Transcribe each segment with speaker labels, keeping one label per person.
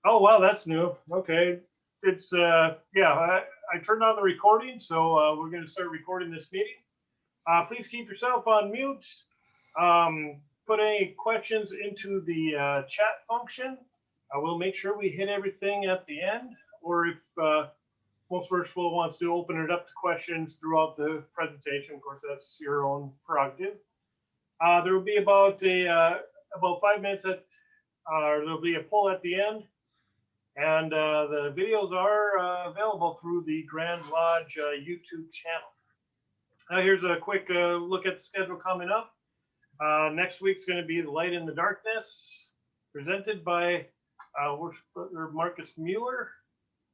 Speaker 1: Oh, wow, that's new. Okay. It's, yeah, I turned on the recording, so we're going to start recording this meeting. Please keep yourself on mute. Put any questions into the chat function. I will make sure we hit everything at the end, or if most virtual wants to open it up to questions throughout the presentation. Of course, that's your own prerogative. There will be about 5 minutes there'll be a poll at the end. And the videos are available through the Grand Lodge YouTube channel. Here's a quick look at the schedule coming up. Next week's going to be The Light in the Darkness, presented by Marcus Mueller.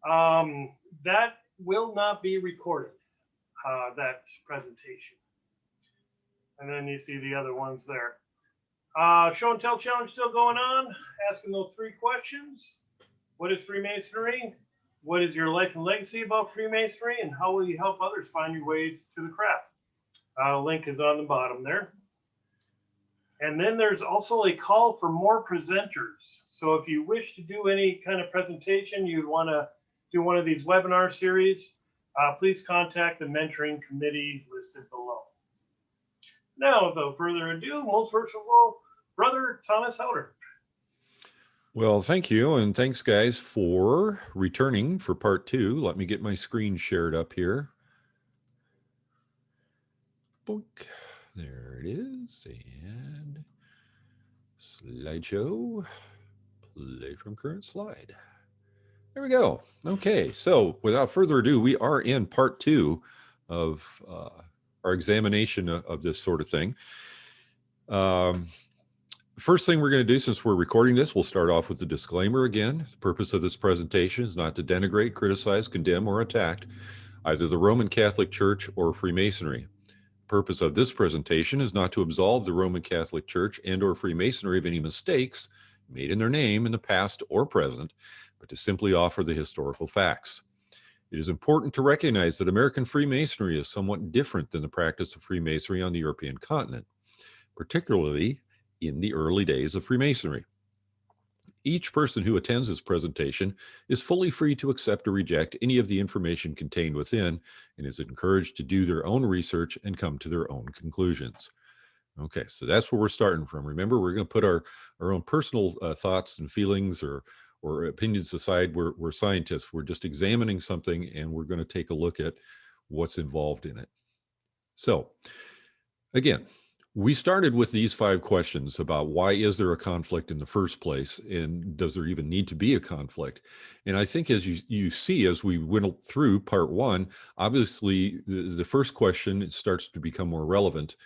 Speaker 1: That will not be recorded, that presentation. And then you see the other ones there. Show and Tell Challenge still going on, asking those 3 questions. What is Freemasonry? What is your life and legacy about Freemasonry? And how will you help others find your ways to the craft? Link is on the bottom there. And then there's also a call for more presenters. So if you wish to do any kind of presentation, you'd want to do one of these webinar series, please contact the mentoring committee listed below. Now, without further ado, most virtual brother Thomas Hauder.
Speaker 2: Well, thank you. And thanks, guys, for returning for part 2. Let me get my screen shared up here. Boink. There it is. And slideshow. Play from current slide. There we go. Okay. So without further ado, we are in part 2 of our examination of this sort of thing. First thing we're going to do, since we're recording this, we'll start off with the disclaimer again. The purpose of this presentation is not to denigrate, criticize, condemn, or attack either the Roman Catholic Church or Freemasonry. The purpose of this presentation is not to absolve the Roman Catholic Church and or Freemasonry of any mistakes made in their name in the past or present, but to simply offer the historical facts. It is important to recognize that American Freemasonry is somewhat different than the practice of Freemasonry on the European continent, particularly in the early days of Freemasonry. Each person who attends this presentation is fully free to accept or reject any of the information contained within and is encouraged to do their own research and come to their own conclusions. Okay, so that's where we're starting from. Remember, we're going to put our own personal thoughts and feelings or opinions aside. We're scientists. We're just examining something and we're going to take a look at what's involved in it. So, again, we started with these 5 questions about why is there a conflict in the first place, and does there even need to be a conflict? And I think as you see, as we went through part 1, obviously the first question starts to become more relevant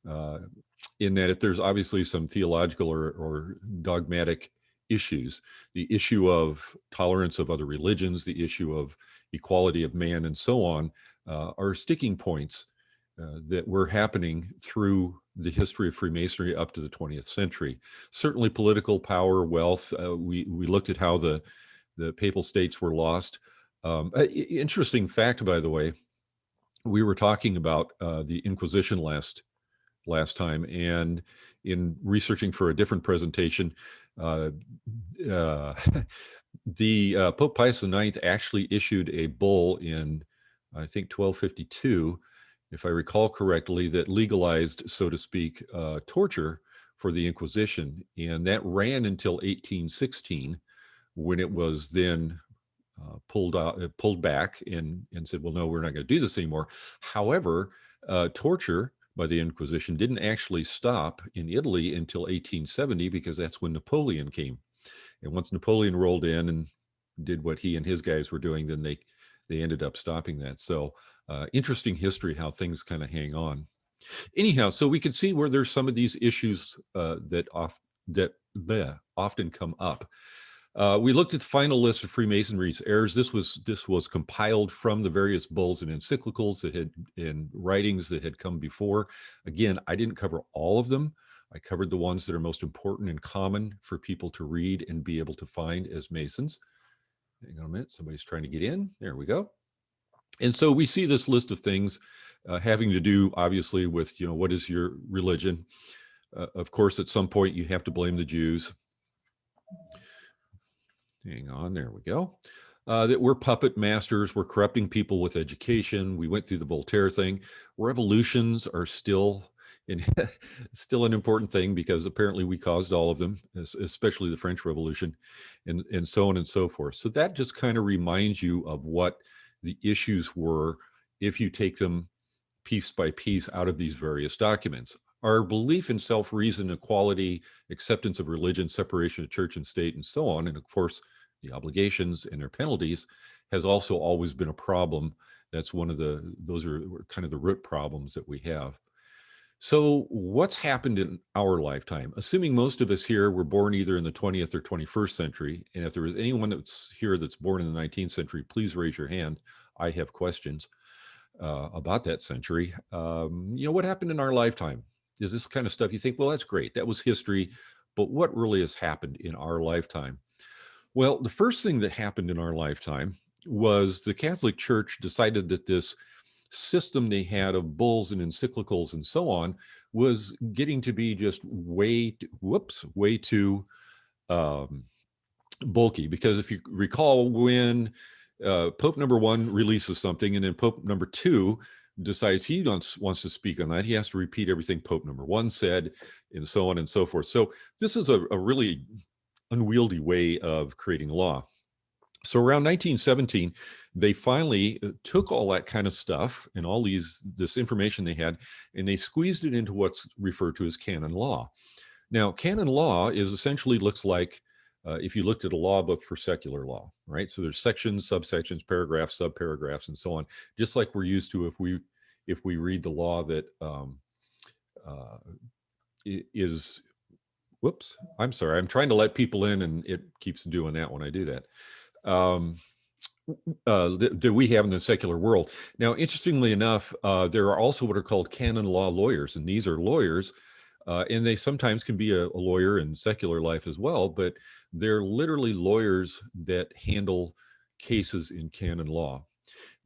Speaker 2: in that if there's obviously some theological or dogmatic issues, the issue of tolerance of other religions, the issue of equality of man, and so on, are sticking points that were happening through the history of Freemasonry up to the 20th century. Certainly political power, wealth. We looked at how the Papal States were lost. Interesting fact, by the way, we were talking about the Inquisition last time, and in researching for a different presentation, the Pope Pius IX actually issued a bull in, I think, 1252, if I recall correctly, that legalized, so to speak, torture for the Inquisition. And that ran until 1816, when it was then pulled back and said, well, no, we're not going to do this anymore. However, torture by the Inquisition didn't actually stop in Italy until 1870, because that's when Napoleon came. And once Napoleon rolled in and did what he and his guys were doing, then they ended up stopping that. So interesting history, how things kind of hang on. Anyhow, so we can see where there's some of these issues that often come up. We looked at the final list of Freemasonry's errors. This was compiled from the various bulls and encyclicals that had in writings that had come before. Again, I didn't cover all of them. I covered the ones that are most important and common for people to read and be able to find as Masons. Hang on a minute, somebody's trying to get in. There we go. And so we see this list of things having to do, obviously, with, what is your religion? Of course, at some point you have to blame the Jews. Hang on, there we go. That we're puppet masters, we're corrupting people with education. We went through the Voltaire thing. Revolutions are still still an important thing because apparently we caused all of them, especially the French Revolution, and so on and so forth. So that just kind of reminds you of what the issues were if you take them piece by piece out of these various documents. Our belief in self-reason, equality, acceptance of religion, separation of church and state, and so on, and of course, the obligations and their penalties, has also always been a problem. That's those are kind of the root problems that we have. So what's happened in our lifetime? Assuming most of us here were born either in the 20th or 21st century, and if there is anyone that's here that's born in the 19th century, please raise your hand. I have questions about that century. What happened in our lifetime? Is this kind of stuff you think, well, that's great, that was history, but what really has happened in our lifetime? Well, the first thing that happened in our lifetime was the Catholic Church decided that this system they had of bulls and encyclicals and so on was getting to be just way too bulky. Because if you recall, when Pope number 1 releases something and then Pope number 2 decides he wants to speak on that, he has to repeat everything Pope number 1 said, and so on and so forth. So this is a really unwieldy way of creating law. So around 1917, they finally took all that kind of stuff and all this information they had, and they squeezed it into what's referred to as canon law. Now, canon law essentially looks like if you looked at a law book for secular law, right? So there's sections, subsections, paragraphs, subparagraphs, and so on, just like we're used to if we read the law that is. Whoops, I'm sorry. I'm trying to let people in, and it keeps doing that when I do that. That we have in the secular world. Now, interestingly enough, there are also what are called canon law lawyers, and these are lawyers, and they sometimes can be a lawyer in secular life as well, but they're literally lawyers that handle cases in canon law.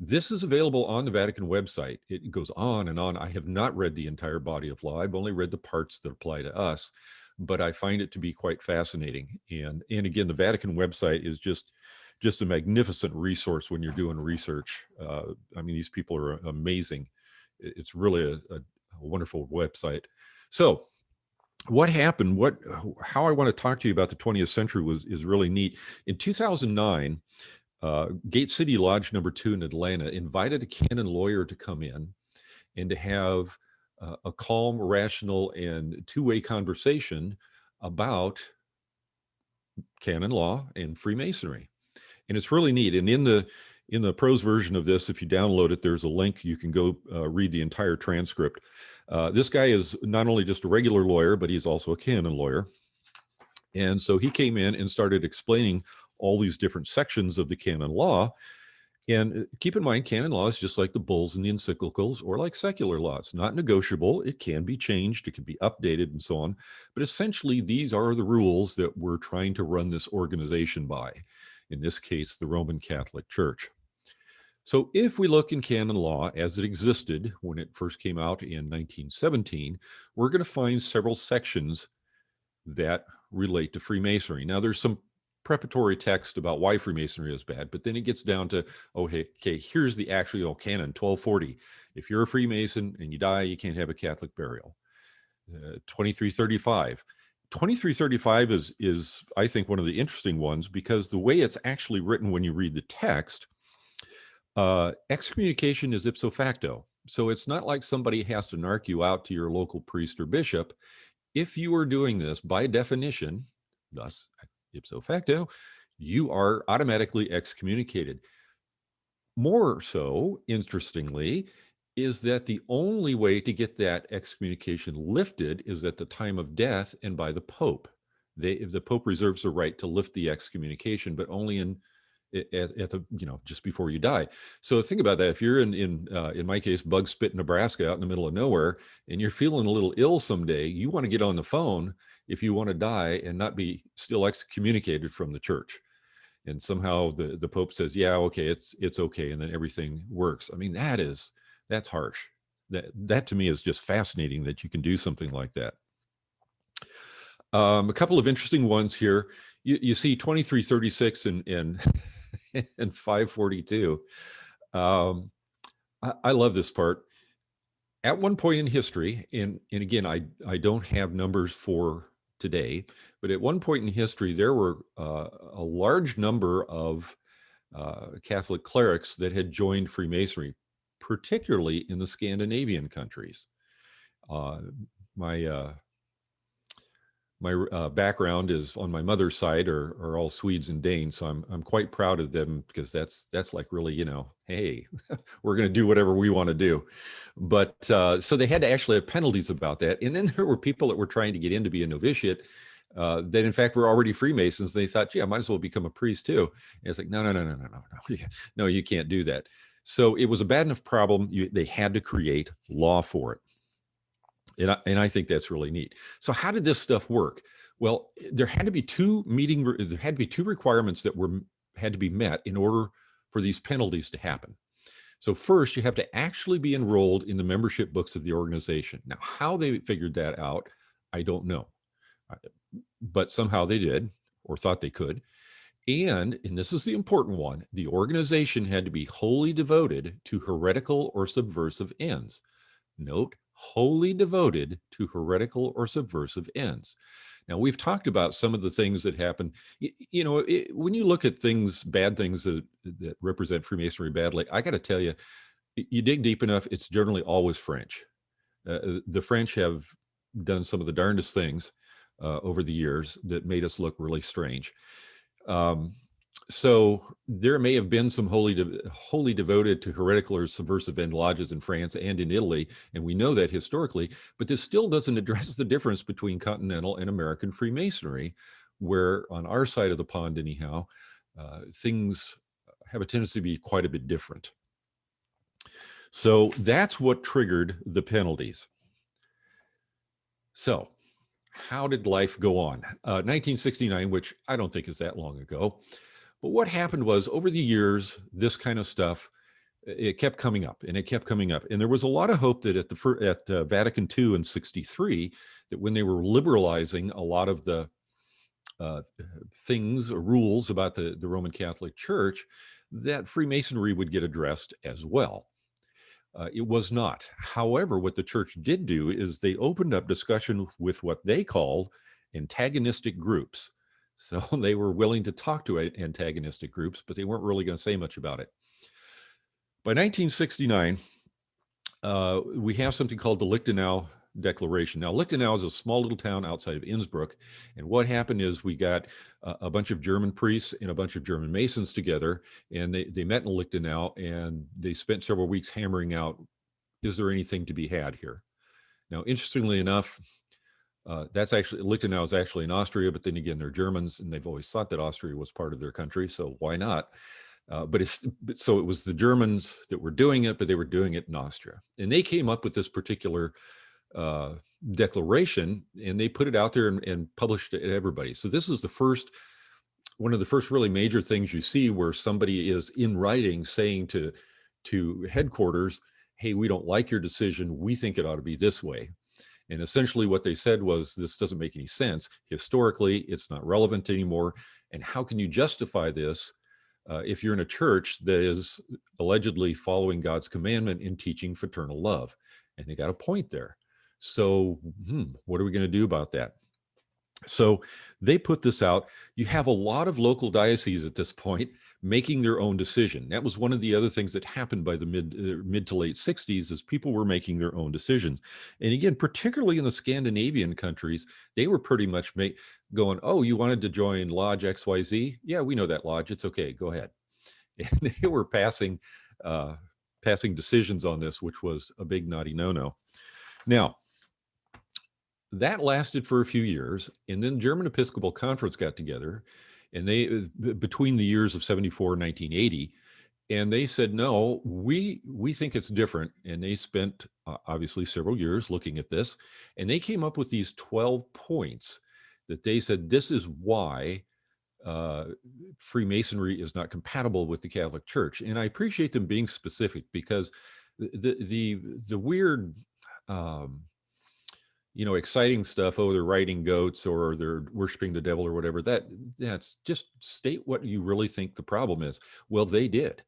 Speaker 2: This is available on the Vatican website. It goes on and on. I have not read the entire body of law. I've only read the parts that apply to us, but I find it to be quite fascinating. And again, the Vatican website is just a magnificent resource when you're doing research. I mean, these people are amazing. It's really a wonderful website. So what happened, how I want to talk to you about the 20th century is really neat. In 2009, Gate City Lodge number 2 in Atlanta invited a canon lawyer to come in and to have a calm, rational, and two-way conversation about canon law and Freemasonry. And it's really neat. And in the prose version of this, if you download it, there's a link. You can go read the entire transcript. This guy is not only just a regular lawyer, but he's also a canon lawyer. And so he came in and started explaining all these different sections of the canon law. And keep in mind, canon law is just like the bulls and the encyclicals, or like secular law. It's not negotiable. It can be changed. It can be updated and so on. But essentially, these are the rules that we're trying to run this organization by. In this case, the Roman Catholic Church. So if we look in canon law as it existed when it first came out in 1917, we're going to find several sections that relate to Freemasonry. Now, there's some preparatory text about why Freemasonry is bad, but then it gets down to, okay, here's the actual canon, 1240. If you're a Freemason and you die, you can't have a Catholic burial. 2335. 2335 is, I think, one of the interesting ones, because the way it's actually written when you read the text, excommunication is ipso facto. So it's not like somebody has to narc you out to your local priest or bishop. If you are doing this by definition, thus ipso facto, you are automatically excommunicated. More so, interestingly, is that the only way to get that excommunication lifted is at the time of death and by the Pope. The Pope reserves the right to lift the excommunication, but only at the, just before you die. So think about that. If you're in my case, Bug Spit, Nebraska, out in the middle of nowhere, and you're feeling a little ill someday, you want to get on the phone if you want to die and not be still excommunicated from the church. And somehow the Pope says, yeah, okay, it's okay. And then everything works. I mean, that's harsh. That to me is just fascinating that you can do something like that. A couple of interesting ones here. You see 2336 and and 542. I love this part. At one point in history, and again, I don't have numbers for today, but at one point in history, there were a large number of Catholic clerics that had joined Freemasonry, particularly in the Scandinavian countries. My background is on my mother's side are all Swedes and Danes, so I'm quite proud of them, because that's like really, hey, we're going to do whatever we want to do. But so they had to actually have penalties about that. And then there were people that were trying to get in to be a novitiate that in fact were already Freemasons. They thought, gee, I might as well become a priest too. And it's like, no, no, you can't do that. So it was a bad enough problem. They had to create law for it. And I think that's really neat. So how did this stuff work? Well, there had to be two requirements that had to be met in order for these penalties to happen. So first, you have to actually be enrolled in the membership books of the organization. Now, how they figured that out, I don't know. But somehow they did, or thought they could. And this is the important one, the organization had to be wholly devoted to heretical or subversive ends. Note, wholly devoted to heretical or subversive ends. Now, we've talked about some of the things that happen. When you look at things, bad things that represent Freemasonry badly, I got to tell you, you dig deep enough, it's generally always French. The French have done some of the darndest things over the years that made us look really strange. So there may have been some wholly devoted to heretical or subversive end lodges in France and in Italy, and we know that historically, but this still doesn't address the difference between continental and American Freemasonry, where on our side of the pond anyhow, things have a tendency to be quite a bit different. So that's what triggered the penalties. So how did life go on? 1969, which I don't think is that long ago. But what happened was, over the years, this kind of stuff, it kept coming up and it kept coming up. And there was a lot of hope that at Vatican II in 63, that when they were liberalizing a lot of the things or rules about the Roman Catholic Church, that Freemasonry would get addressed as well. It was not. However, what the church did do is they opened up discussion with what they called antagonistic groups. So they were willing to talk to antagonistic groups, but they weren't really going to say much about it. By 1969, we have something called the Lichtenau Declaration. Now, Lichtenau is a small little town outside of Innsbruck. And what happened is we got a bunch of German priests and a bunch of German Masons together, and they met in Lichtenau, and they spent several weeks hammering out, is there anything to be had here? Now, interestingly enough, Lichtenau is actually in Austria, but then again, they're Germans, and they've always thought that Austria was part of their country, so why not? So it was the Germans that were doing it, but they were doing it in Austria. And they came up with this particular declaration, and they put it out there and published it to everybody. So this is one of the first really major things you see where somebody is in writing saying to headquarters, hey, we don't like your decision. We think it ought to be this way. And essentially what they said was, this doesn't make any sense. Historically, it's not relevant anymore. And how can you justify this if you're in a church that is allegedly following God's commandment in teaching fraternal love? And they got a point there. So what are we going to do about that? So they put this out. You have a lot of local dioceses at this point making their own decision. That was one of the other things that happened by the mid to late 60s, is people were making their own decisions. And again, particularly in the Scandinavian countries, they were pretty much going, oh, you wanted to join Lodge XYZ? Yeah, we know that lodge. It's okay. Go ahead. And they were passing decisions on this, which was a big naughty no-no. Now, that lasted for a few years, and then German Episcopal Conference got together, and they, between the years of 74 and 1980, and they said, no, we think it's different. And they spent obviously several years looking at this, and they came up with these 12 points that they said, this is why Freemasonry is not compatible with the Catholic Church. And I appreciate them being specific, because the weird exciting stuff. Oh, they're riding goats or they're worshiping the devil or whatever. That's just state what you really think the problem is. Well, they did,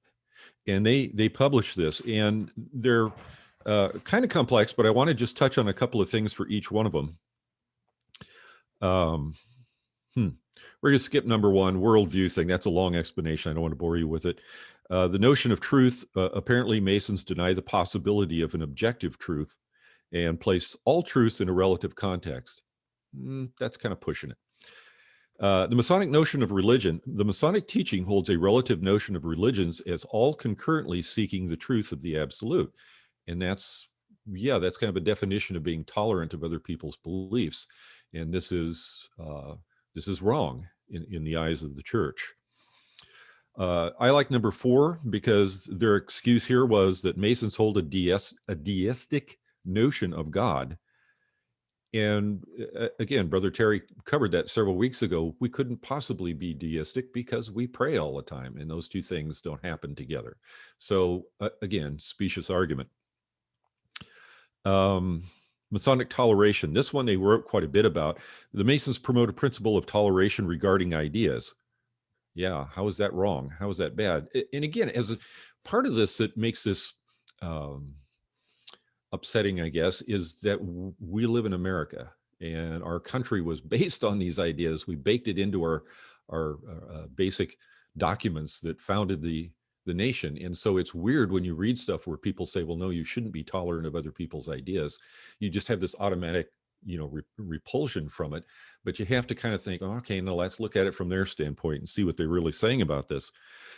Speaker 2: and they published this, and they're kind of complex, but I want to just touch on a couple of things for each one of them. We're going to skip number one, worldview thing. That's a long explanation. I don't want to bore you with it. The notion of truth. Apparently, Masons deny the possibility of an objective truth and place all truths in a relative context. That's kind of pushing it. The Masonic notion of religion. The Masonic teaching holds a relative notion of religions as all concurrently seeking the truth of the absolute. And that's kind of a definition of being tolerant of other people's beliefs. And this is wrong in the eyes of the church. I like number 4 because their excuse here was that Masons hold a deistic notion of God. And again, Brother Terry covered that several weeks ago. We couldn't possibly be deistic because we pray all the time, and those two things don't happen together. So again, specious argument. Masonic toleration. This one they wrote quite a bit about. The Masons promote a principle of toleration regarding ideas. Yeah, how is that wrong? How is that bad? And again, as a part of this that makes this upsetting, I guess, is that we live in America and our country was based on these ideas. We baked it into our basic documents that founded the nation. And so it's weird when you read stuff where people say, well, no, you shouldn't be tolerant of other people's ideas. You just have this automatic, repulsion from it. But you have to kind of think, oh, okay, now let's look at it from their standpoint and see what they're really saying about this.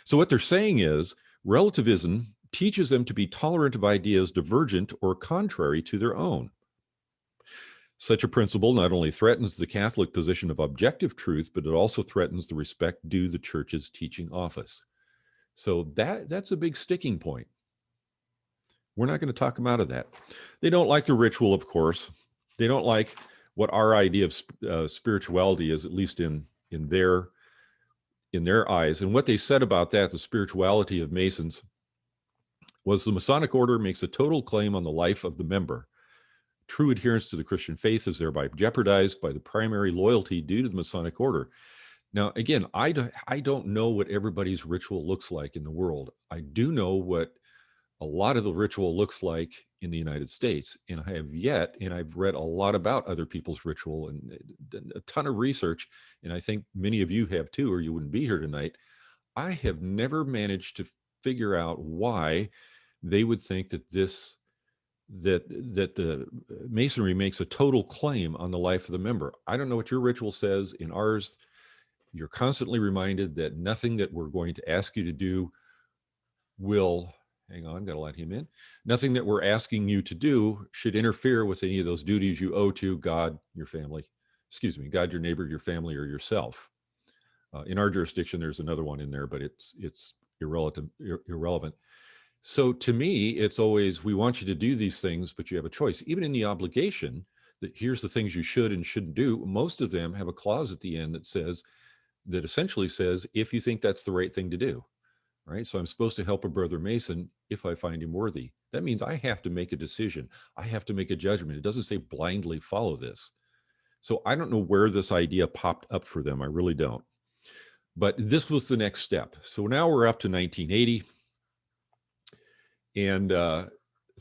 Speaker 2: So what they're saying is relativism teaches them to be tolerant of ideas divergent or contrary to their own. Such a principle not only threatens the Catholic position of objective truth, but it also threatens the respect due the Church's teaching office. So that's a big sticking point. We're not going to talk them out of that. They don't like the ritual, of course. They don't like what our idea of spirituality is, at least in their eyes. And what they said about that, the spirituality of Masons, was the Masonic order makes a total claim on the life of the member. True adherence to the Christian faith is thereby jeopardized by the primary loyalty due to the Masonic order. Now, again, I don't know what everybody's ritual looks like in the world. I do know what a lot of the ritual looks like in the United States. And I've read a lot about other people's ritual and a ton of research. And I think many of you have too, or you wouldn't be here tonight. I have never managed to figure out why they would think that the Masonry makes a total claim on the life of the member. I don't know what your ritual says. In ours, you're constantly reminded that nothing that we're going to ask you to do will, hang on, got to let him in. Nothing that we're asking you to do should interfere with any of those duties you owe to God, your family, God, your neighbor, your family, or yourself. In our jurisdiction, there's another one in there, but it's irrelevant. So to me, it's always, we want you to do these things, but you have a choice. Even in the obligation, that here's the things you should and shouldn't do. Most of them have a clause at the end that essentially says, if you think that's the right thing to do, right? So I'm supposed to help a brother Mason if I find him worthy. That means I have to make a decision. I have to make a judgment. It doesn't say blindly follow this. So I don't know where this idea popped up for them. I really don't. But this was the next step. So now we're up to 1980. And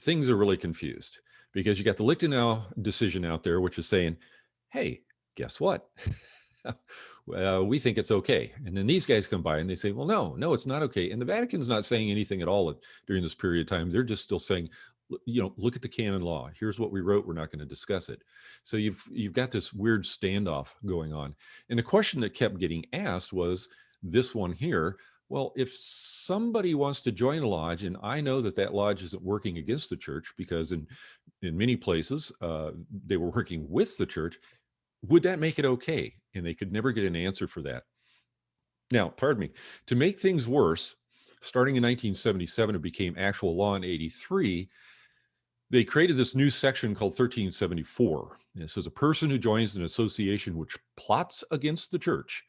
Speaker 2: things are really confused because you got the Lichtenau decision out there, which is saying, hey, guess what? We think it's okay. And then these guys come by and they say, well, no, it's not okay. And the Vatican's not saying anything at all during this period of time. They're just still saying, look at the canon law. Here's what we wrote. We're not going to discuss it. So you've got this weird standoff going on. And the question that kept getting asked was this one here. Well, if somebody wants to join a lodge, and I know that lodge isn't working against the church because in many places they were working with the church, would that make it okay? And they could never get an answer for that. Now, pardon me, to make things worse, starting in 1977, it became actual law in 83. They created this new section called 1374. And it says a person who joins an association which plots against the church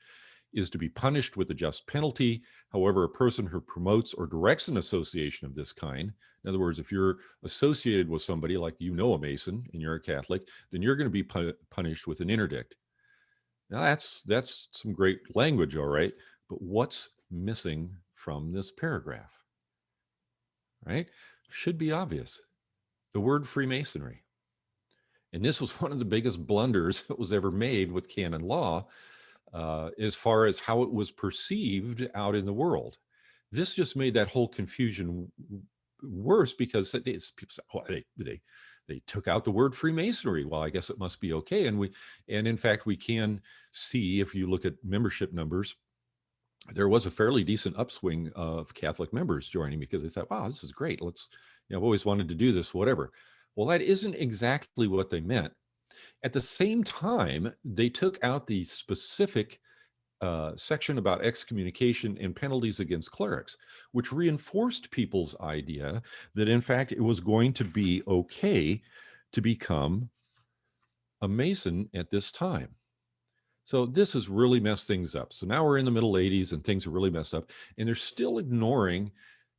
Speaker 2: is to be punished with a just penalty. However, a person who promotes or directs an association of this kind, in other words, if you're associated with somebody like a Mason and you're a Catholic, then you're going to be punished with an interdict. Now that's some great language, all right, but what's missing from this paragraph, right? Should be obvious. The word Freemasonry. And this was one of the biggest blunders that was ever made with canon law, as far as how it was perceived out in the world. This just made that whole confusion worse because people say, oh, they took out the word Freemasonry. Well, I guess it must be okay. And in fact, we can see, if you look at membership numbers, there was a fairly decent upswing of Catholic members joining because they thought, wow, this is great. I've always wanted to do this, whatever. Well, that isn't exactly what they meant. At the same time, they took out the specific section about excommunication and penalties against clerics, which reinforced people's idea that, in fact, it was going to be okay to become a Mason at this time. So this has really messed things up. So now we're in the middle 80s and things are really messed up, and they're still ignoring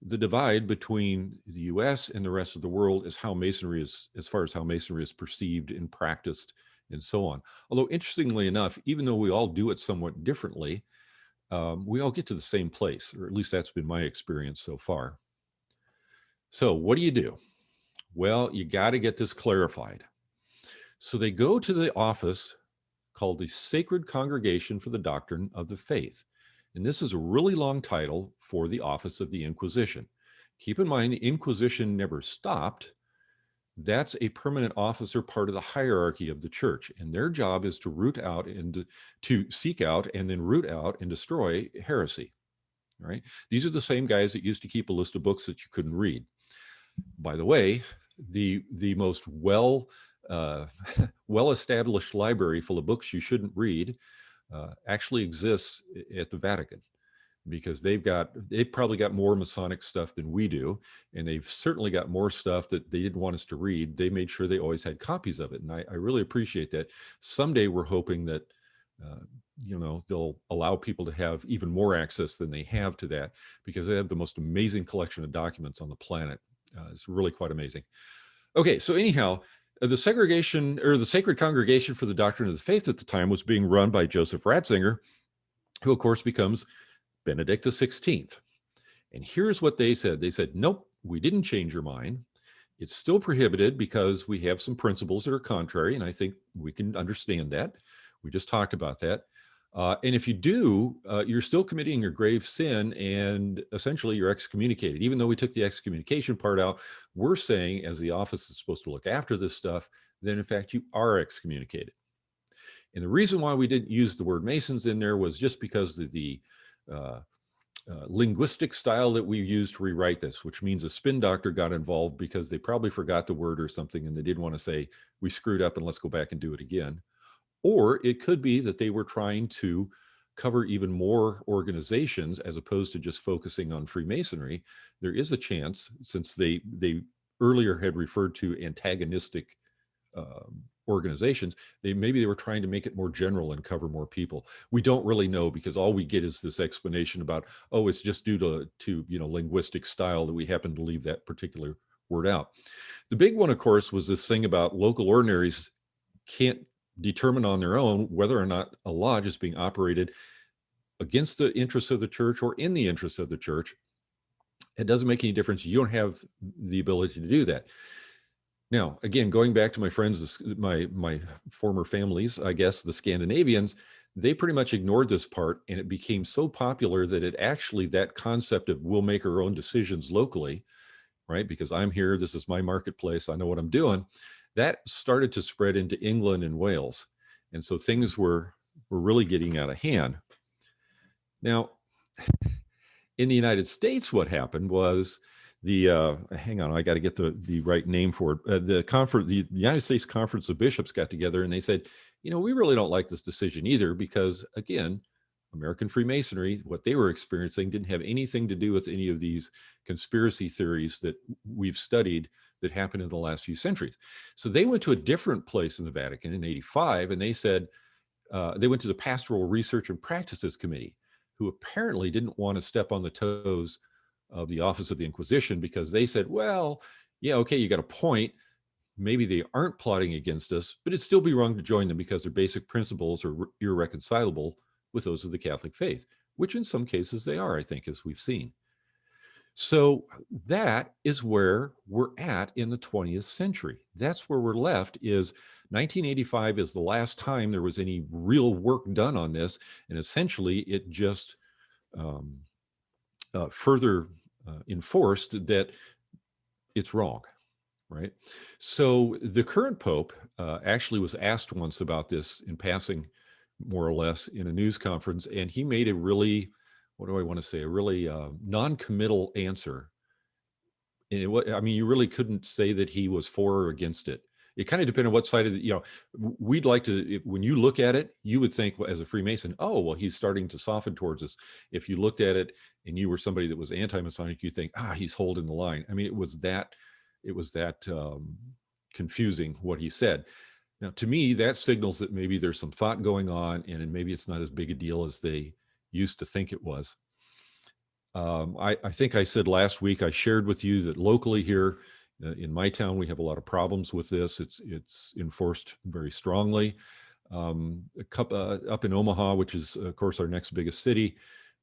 Speaker 2: the divide between the US and the rest of the world as far as how Masonry is perceived and practiced and so on. Although interestingly enough, even though we all do it somewhat differently, we all get to the same place, or at least that's been my experience so far. So what do? Well, you got to get this clarified. So they go to the office called the Sacred Congregation for the Doctrine of the Faith. And this is a really long title for the office of the Inquisition. Keep in mind, the Inquisition never stopped. That's a permanent officer, part of the hierarchy of the church. And their job is to root out and to seek out and then root out and destroy heresy. Right? These are the same guys that used to keep a list of books that you couldn't read. By the way, the most well-established library full of books you shouldn't read actually exists at the Vatican, because they've probably got more Masonic stuff than we do, and they've certainly got more stuff that they didn't want us to read. They made sure they always had copies of it, and I really appreciate that. Someday we're hoping that they'll allow people to have even more access than they have to that, because they have the most amazing collection of documents on the planet. It's really quite amazing. Okay, so anyhow, the Sacred Congregation for the Doctrine of the Faith at the time was being run by Joseph Ratzinger, who of course becomes Benedict XVI. And here's what they said. They said, nope, we didn't change your mind. It's still prohibited because we have some principles that are contrary, and I think we can understand that. We just talked about that. And if you do, you're still committing your grave sin, and essentially you're excommunicated. Even though we took the excommunication part out, we're saying, as the office is supposed to look after this stuff, then in fact you are excommunicated. And the reason why we didn't use the word Masons in there was just because of the linguistic style that we used to rewrite this, which means a spin doctor got involved because they probably forgot the word or something, and they didn't want to say, we screwed up and let's go back and do it again. Or it could be that they were trying to cover even more organizations as opposed to just focusing on Freemasonry. There is a chance, since they earlier had referred to antagonistic organizations, maybe they were trying to make it more general and cover more people. We don't really know, because all we get is this explanation about, oh, it's just due to linguistic style that we happen to leave that particular word out. The big one, of course, was this thing about local ordinaries can't determine on their own whether or not a lodge is being operated against the interests of the church or in the interests of the church. It doesn't make any difference. You don't have the ability to do that. Now, again, going back to my friends, my former families, I guess, the Scandinavians, they pretty much ignored this part, and it became so popular that that concept of we'll make our own decisions locally, right? Because I'm here, this is my marketplace, I know what I'm doing. That started to spread into England and Wales. And so things were really getting out of hand. Now, in the United States, what happened was hang on, I got to get the right name for it. The United States Conference of Bishops got together and they said, we really don't like this decision either, because again, American Freemasonry, what they were experiencing didn't have anything to do with any of these conspiracy theories that we've studied that happened in the last few centuries. So they went to a different place in the Vatican in '85, and they said, they went to the Pastoral Research and Practices Committee, who apparently didn't want to step on the toes of the Office of the Inquisition, because they said, well, yeah, okay, you got a point. Maybe they aren't plotting against us, but it'd still be wrong to join them because their basic principles are irreconcilable with those of the Catholic faith, which in some cases they are, I think, as we've seen. So that is where we're at in the 20th century. That's where we're left. Is 1985 is the last time there was any real work done on this, and essentially it just um, further enforced that it's wrong, right? So the current pope actually was asked once about this in passing, more or less, in a news conference, and he made a really, what do I want to say, a really non-committal answer. I mean, you really couldn't say that he was for or against it. It kind of depended on what side of the, we'd like to, when you look at it, you would think, well, as a Freemason, oh, well, he's starting to soften towards us. If you looked at it and you were somebody that was anti-Masonic, you think, he's holding the line. I mean, it was that confusing what he said. Now, to me, that signals that maybe there's some thought going on, and maybe it's not as big a deal as they used to think it was. I think I said last week, I shared with you that locally here in my town, we have a lot of problems with this. It's enforced very strongly. Up in Omaha, which is, of course, our next biggest city,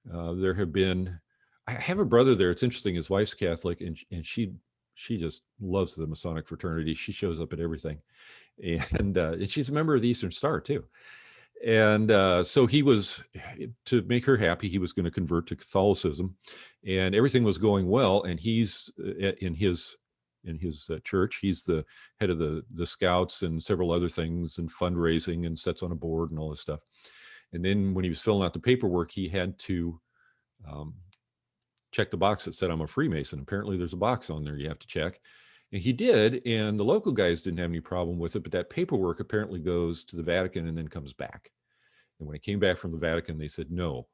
Speaker 2: there have been, I have a brother there. It's interesting. His wife's Catholic, and she just loves the Masonic fraternity. She shows up at everything. And she's a member of the Eastern Star, too. And so he was, to make her happy, he was going to convert to Catholicism, and everything was going well. And he's in his church, he's the head of the Scouts and several other things, and fundraising, and sits on a board and all this stuff. And then when he was filling out the paperwork, he had to check the box that said, I'm a Freemason. Apparently there's a box on there you have to check. And he did, and the local guys didn't have any problem with it, but that paperwork apparently goes to the Vatican and then comes back. And when it came back from the Vatican, they said no.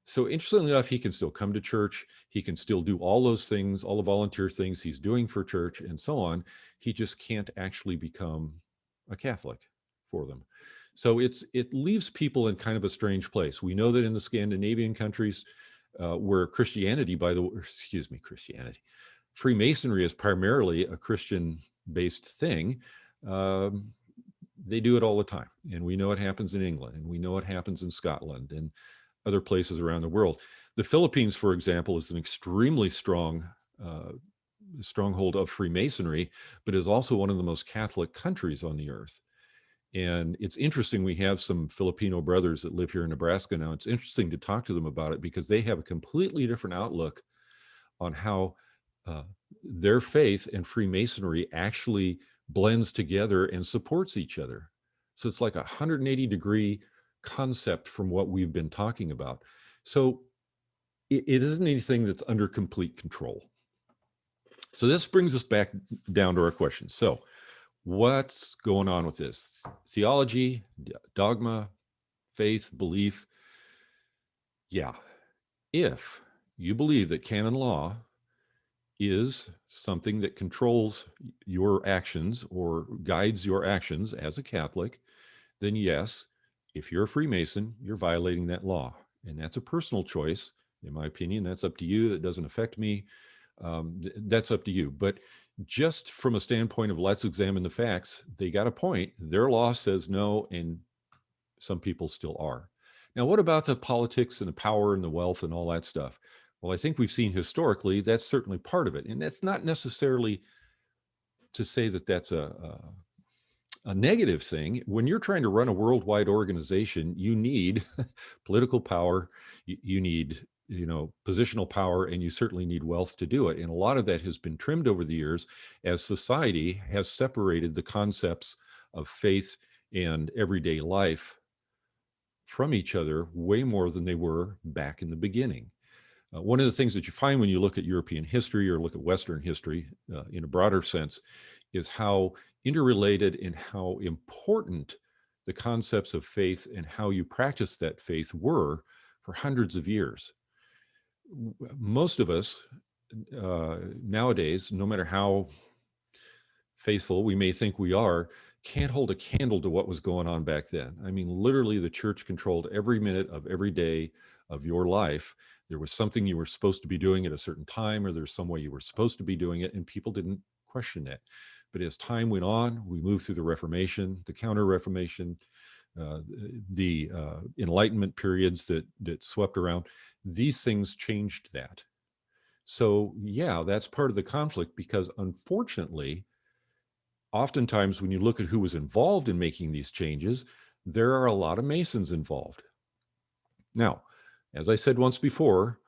Speaker 2: So interestingly enough, he can still come to church. He can still do all those things, all the volunteer things he's doing for church and so on. He just can't actually become a Catholic for them. So it leaves people in kind of a strange place. We know that in the Scandinavian countries, where Christianity, Freemasonry is primarily a Christian-based thing. They do it all the time. And we know it happens in England, and we know it happens in Scotland and other places around the world. The Philippines, for example, is an extremely strong stronghold of Freemasonry, but is also one of the most Catholic countries on the earth. And it's interesting, we have some Filipino brothers that live here in Nebraska now. It's interesting to talk to them about it, because they have a completely different outlook on how their faith and Freemasonry actually blends together and supports each other. So it's like a 180-degree concept from what we've been talking about. So it isn't anything that's under complete control. So this brings us back down to our question. So what's going on with this? Theology, dogma, faith, belief. Yeah. If you believe that canon law is something that controls your actions or guides your actions as a Catholic, then yes, if you're a Freemason, you're violating that law. And that's a personal choice. In my opinion, that's up to you. That doesn't affect me. That's up to you. But just from a standpoint of let's examine the facts, they got a point. Their law says no, and some people still are. Now, what about the politics and the power and the wealth and all that stuff? Well, I think we've seen historically that's certainly part of it. And that's not necessarily to say that that's a negative thing. When you're trying to run a worldwide organization, you need political power, you need positional power, and you certainly need wealth to do it. And a lot of that has been trimmed over the years as society has separated the concepts of faith and everyday life from each other way more than they were back in the beginning. One of the things that you find when you look at European history or look at Western history in a broader sense is how interrelated and how important the concepts of faith and how you practice that faith were for hundreds of years. Most of us nowadays, no matter how faithful we may think we are, can't hold a candle to what was going on back then. I mean, literally the church controlled every minute of every day of your life. There was something you were supposed to be doing at a certain time, or there's some way you were supposed to be doing it, and people didn't question that. But as time went on, we moved through the Reformation, the Counter-Reformation, the Enlightenment periods that swept around. These things changed that. So yeah, that's part of the conflict, because unfortunately, oftentimes when you look at who was involved in making these changes, there are a lot of Masons involved. Now, as I said once before,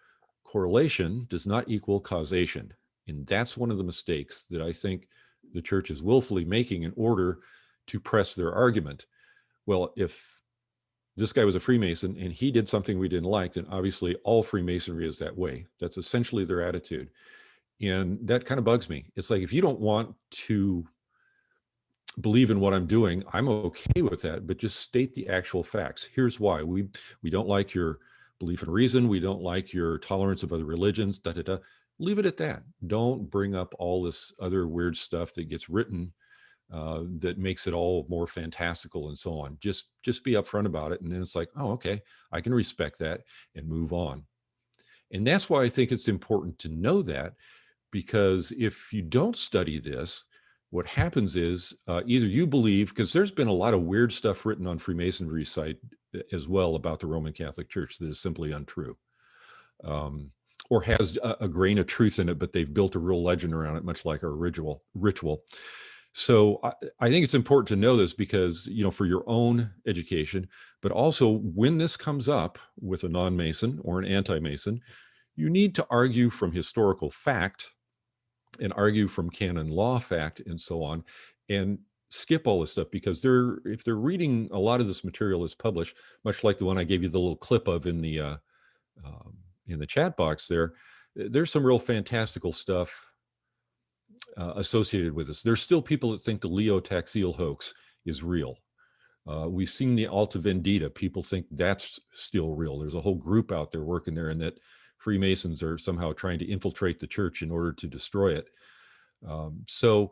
Speaker 2: correlation does not equal causation. And that's one of the mistakes that I think the church is willfully making in order to press their argument. Well, if this guy was a Freemason and he did something we didn't like, then obviously all Freemasonry is that way. That's essentially their attitude. And that kind of bugs me. It's like, if you don't want to believe in what I'm doing, I'm okay with that, but just state the actual facts. Here's why. We don't like your belief in reason. We don't like your tolerance of other religions, da, da, da. Leave it at that. Don't bring up all this other weird stuff that gets written that makes it all more fantastical and so on. Just be upfront about it. And then it's like, oh, okay, I can respect that and move on. And that's why I think it's important to know that, because if you don't study this, what happens is either you believe, because there's been a lot of weird stuff written on Freemasonry site as well about the Roman Catholic Church that is simply untrue, or has a grain of truth in it, but they've built a real legend around it, much like our ritual. So I think it's important to know this, because, you know, for your own education, but also when this comes up with a non-Mason or an anti-Mason, you need to argue from historical fact and argue from canon law fact and so on, and skip all this stuff, because if they're reading a lot of this material is published, much like the one I gave you the little clip of in the chat box there, there's some real fantastical stuff associated with this. There's still people that think the Leo Taxiel hoax is real. We've seen the Alta Vendita. People think that's still real. There's a whole group out there working there, and that Freemasons are somehow trying to infiltrate the church in order to destroy it. So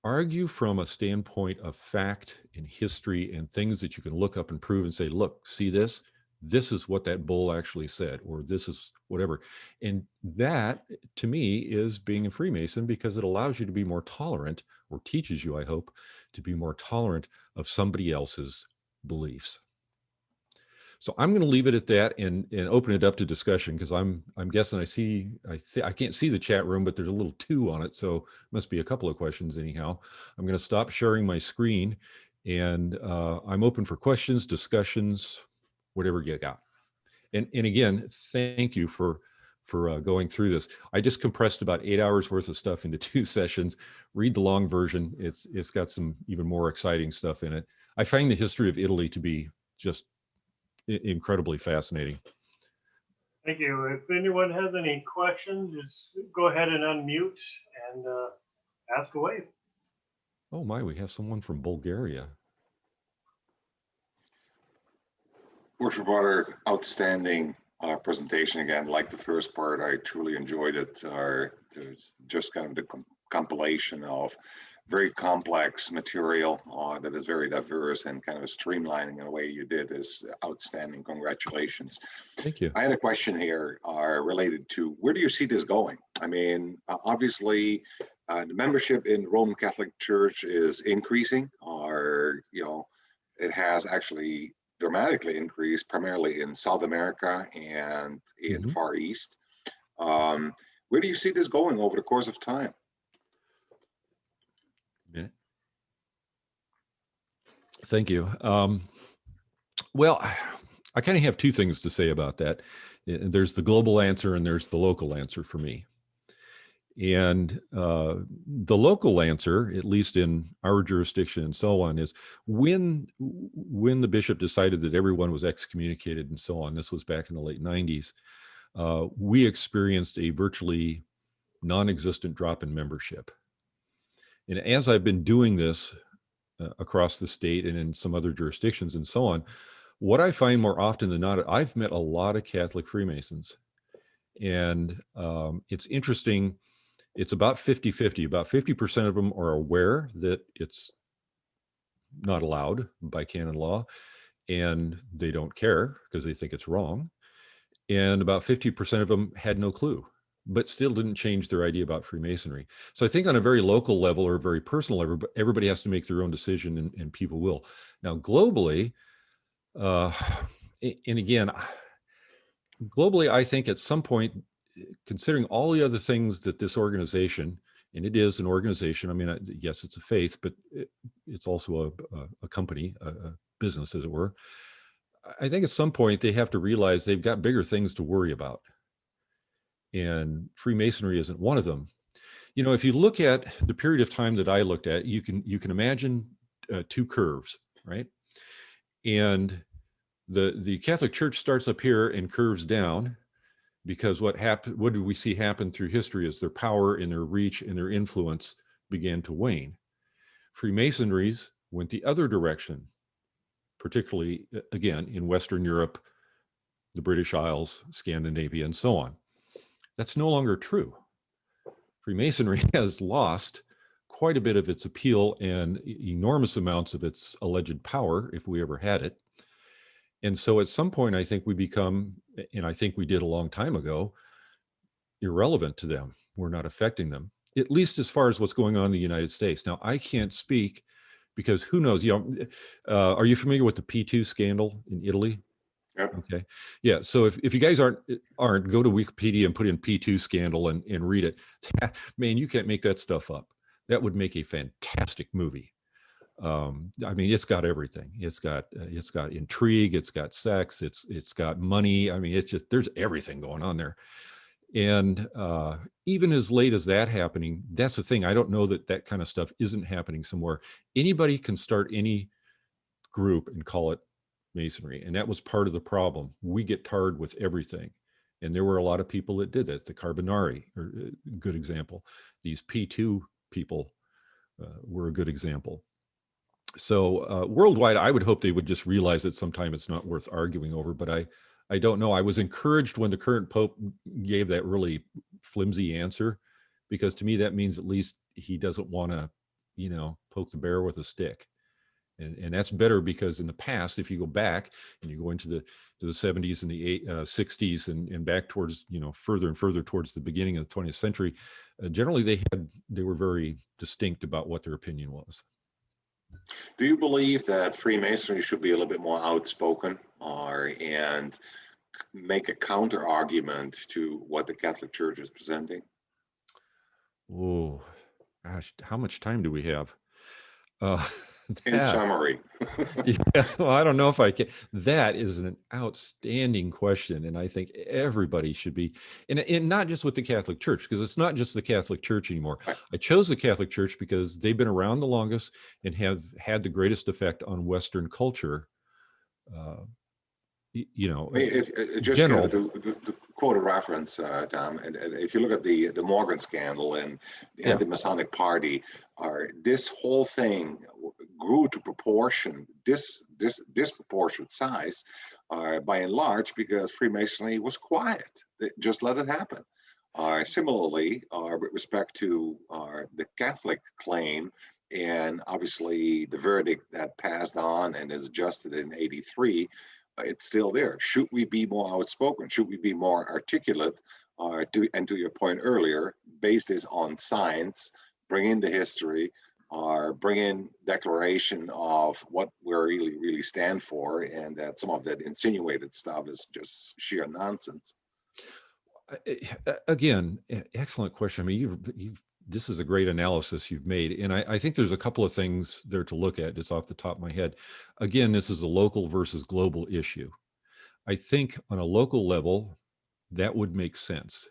Speaker 2: argue from a standpoint of fact and history and things that you can look up and prove and say, look, see this? This is what that bull actually said, or this is whatever. And that, to me, is being a Freemason, because it allows you to be more tolerant, or teaches you, I hope, to be more tolerant of somebody else's beliefs. So I'm going to leave it at that and open it up to discussion, because I'm guessing I can't see the chat room, but there's a little 2 on it, so must be a couple of questions anyhow. I'm going to stop sharing my screen, and I'm open for questions, discussions, whatever you got. And again, thank you for going through this. I just compressed about 8 hours worth of stuff into 2 sessions. Read the long version. It's got some even more exciting stuff in it. I find the history of Italy to be just incredibly fascinating.
Speaker 1: Thank you. If anyone has any questions, just go ahead and unmute and ask away.
Speaker 2: Oh my, we have someone from Bulgaria.
Speaker 3: Worship Hauder, outstanding presentation again. Like the first part, I truly enjoyed it. There's just kind of the compilation of very complex material that is very diverse, and kind of a streamlining in a way you did is outstanding. Congratulations.
Speaker 2: Thank you.
Speaker 3: I had a question here related to, where do you see this going? I mean, obviously, the membership in the Roman Catholic Church is increasing, or, you know, it has actually dramatically increased, primarily in South America and in Far East. Where do you see this going over the course of time?
Speaker 2: Yeah. Thank you. Well, I kind of have 2 things to say about that. There's the global answer and there's the local answer for me. And the local answer, at least in our jurisdiction and so on, is when the bishop decided that everyone was excommunicated and so on, this was back in the late 90s, we experienced a virtually non-existent drop in membership. And as I've been doing this across the state and in some other jurisdictions and so on, what I find more often than not, I've met a lot of Catholic Freemasons. And it's interesting. It's about 50-50. About 50% of them are aware that it's not allowed by canon law, and they don't care because they think it's wrong. And about 50% of them had no clue, but still didn't change their idea about Freemasonry. So I think on a very local level or a very personal level, everybody has to make their own decision, and people will. Now, globally, and again, globally, I think at some point, considering all the other things that this organization, and it is an organization, I mean, yes, it's a faith, but it's also a company, a business, as it were. I think at some point they have to realize they've got bigger things to worry about. And Freemasonry isn't one of them. You know, if you look at the period of time that I looked at, you can imagine two curves, right? And the Catholic Church starts up here and curves down, because what did we see happen through history is their power and their reach and their influence began to wane. Freemasonries went the other direction, particularly, again, in Western Europe, the British Isles, Scandinavia, and so on. That's no longer true. Freemasonry has lost quite a bit of its appeal and enormous amounts of its alleged power, if we ever had it. And so at some point, I think we become, and I think we did a long time ago, irrelevant to them. We're not affecting them, at least as far as what's going on in the United States. Now, I can't speak because who knows, are you familiar with the P2 scandal in Italy?
Speaker 3: Yep.
Speaker 2: Okay. Yeah. So if you guys aren't, go to Wikipedia and put in P2 scandal and read it. Man, you can't make that stuff up. That would make a fantastic movie. I mean, it's got everything. It's got intrigue. It's got sex. It's got money. I mean, it's just, there's everything going on there. And even as late as that happening, that's the thing. I don't know that kind of stuff isn't happening somewhere. Anybody can start any group and call it Masonry. And that was part of the problem. We get tarred with everything. And there were a lot of people that did that. The Carbonari are a good example. These P2 people were a good example. So worldwide, I would hope they would just realize that sometime it's not worth arguing over, but I don't know. I was encouraged when the current Pope gave that really flimsy answer, because to me, that means at least he doesn't want to, poke the bear with a stick. And that's better, because in the past, if you go back and you go into the 70s and the 60s and back towards, further and further towards the beginning of the 20th century, generally they were very distinct about what their opinion was.
Speaker 3: Do you believe that Freemasonry should be a little bit more outspoken, and make a counter argument to what the Catholic Church is presenting?
Speaker 2: Oh, gosh, how much time do we have?
Speaker 3: In summary.
Speaker 2: Yeah, well, I don't know if I can. That is an outstanding question. And I think everybody should be, and not just with the Catholic Church, because it's not just the Catholic Church anymore.
Speaker 3: Right.
Speaker 2: I chose the Catholic Church because they've been around the longest and have had the greatest effect on Western culture.
Speaker 3: Just
Speaker 2: general.
Speaker 3: to quote a reference, Tom, and if you look at the Morgan scandal and the anti-Masonic Party, this whole thing grew to disproportionate size by and large because Freemasonry was quiet. They just let it happen. Similarly, with respect to the Catholic claim, and obviously the verdict that passed on and is adjusted in '83, it's still there. Should we be more outspoken? Should we be more articulate? And to your point earlier, base this on science, bring in the history, bring in declaration of what we really stand for, and that some of that insinuated stuff is just sheer nonsense.
Speaker 2: Again, excellent question. I mean, this is a great analysis you've made. And I think there's a couple of things there to look at just off the top of my head. Again, this is a local versus global issue. I think on a local level, that would make sense.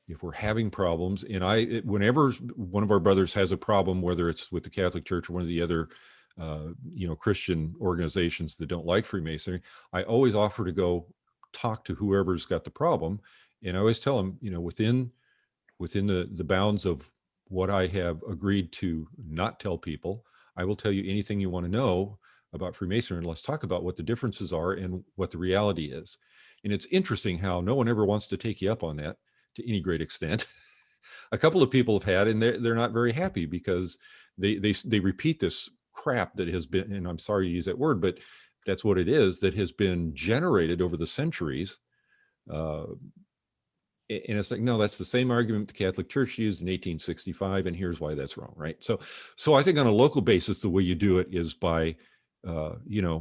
Speaker 2: If we're having problems, and whenever one of our brothers has a problem, whether it's with the Catholic Church or one of the other, Christian organizations that don't like Freemasonry, I always offer to go talk to whoever's got the problem. And I always tell them, within the bounds of what I have agreed to not tell people, I will tell you anything you want to know about Freemasonry, and let's talk about what the differences are and what the reality is. And it's interesting how no one ever wants to take you up on that to any great extent. A couple of people have had, and they're not very happy because they repeat this crap that has been, and I'm sorry to use that word, but that's what it is, that has been generated over the centuries. And it's like, no, that's the same argument the Catholic Church used in 1865, and here's why that's wrong, right? So I think on a local basis, the way you do it is by,